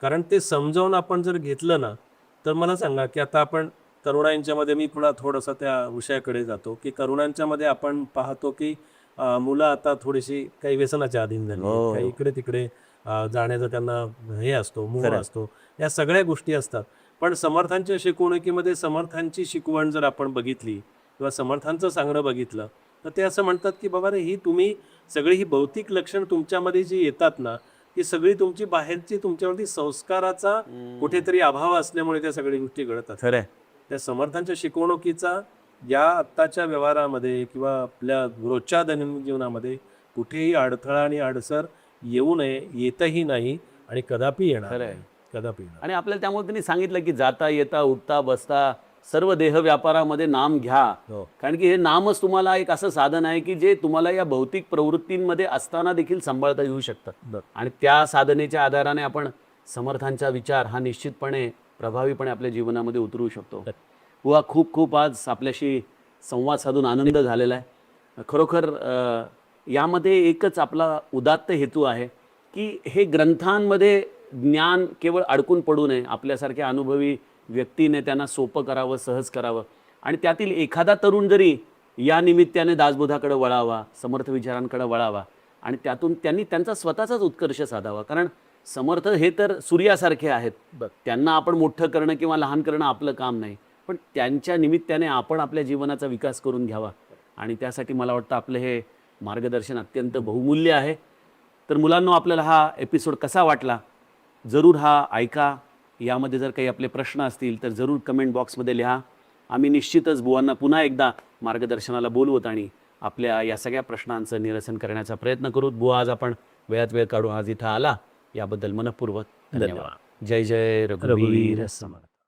कारण ते समजावून आपण जर घेतलं ना, तर मला सांगा की आता आपण तरुणांच्यामध्ये, मी पुन्हा थोडंसं त्या विषयाकडे जातो की तरुणांच्यामध्ये आपण पाहतो की मुलं आता थोडीशी काही व्यसनाच्या अधीन झाली, काही इकडे तिकडे जाण्याचा त्यांना हे असतो, मोह असतो, या सगळ्या गोष्टी असतात. पण समर्थांच्या शिकवणुकीमध्ये समर्थांची शिकवण जर आपण बघितली किंवा समर्थांचं सांगणं बघितलं, तर ते असं म्हणतात की बाबा रे, ही तुम्ही सगळी ही भौतिक लक्षण तुमच्यामध्ये जी येतात ना, ही सगळी तुमची बाहेरची तुमच्यावरती संस्काराचा कुठेतरी अभाव असल्यामुळे त्या सगळ्या गोष्टी घडतात. खरंय. त्या समर्थांच्या शिकवणुकीचा या आत्ताच्या व्यवहारामध्ये किंवा आपल्या रोजच्या दैनंदिन जीवनामध्ये कुठेही अडथळा आणि अडसर येऊ नये, येतही नाही आणि कदापि येणार नाही. कदापि येणार. आणि आपल्याला त्यामुळे त्यांनी सांगितलं की जाता येता उठता बसता सर्व देह व्यापारामध्ये नाम घ्या. कारण की हे नामच तुम्हाला एक असं साधन आहे की जे तुम्हाला या भौतिक प्रवृत्तींमध्ये असताना देखील सांभाळता येऊ शकतं. आणि त्या साधनेच्या आधाराने आपण समर्थांचा विचार हा निश्चितपणे प्रभावीपणे आपल्या जीवनामध्ये उतरवू शकतो. बुवा, खूप खूप आज आपल्याशी संवाद साधून आनंद झालेला आहे. खरोखर यामध्ये एकच आपला उदात्त हेतू आहे की हे ग्रंथांमध्ये ज्ञान केवळ अडकून पडू नये, आपल्यासारख्या अनुभवी व्यक्तीने त्यांना सोपं करावं, सहज करावं. आणि त्यातील एखादा तरुण जरी या निमित्ताने दासबोधाकडे वळावा, समर्थ विचारांकडे वळावा आणि त्यातून त्यांनी त्यांचा स्वतःचाच उत्कर्ष साधावा. कारण समर्थ हे तर सूर्यासारखे आहेत, त्यांना आपण मोठं करणं किंवा लहान करणं आपलं काम नाही, पण त्यांच्या निमित्ताने आपण आपल्या जीवनाचा विकास करून घ्यावा. आणि त्यासाठी मला वाटतं आपलं हे मार्गदर्शन अत्यंत बहुमूल्य आहे. तर मुलांनो, आपल्याला हा एपिसोड कसा वाटला जरूर हा ऐका. यामध्ये जर काही आपले प्रश्न असतील तर जरूर कमेंट बॉक्समध्ये लिहा. आम्ही निश्चितच बुवांना पुन्हा एकदा मार्गदर्शनाला बोलवत आणि आपल्या या सगळ्या प्रश्नांचं निरसन करण्याचा प्रयत्न करू. बुवा, आज आपण वेळात वेळ काढून आज इथं आला, याबद्दल मनःपूर्वक धन्यवाद. जय जय रघुवीर समर्थ.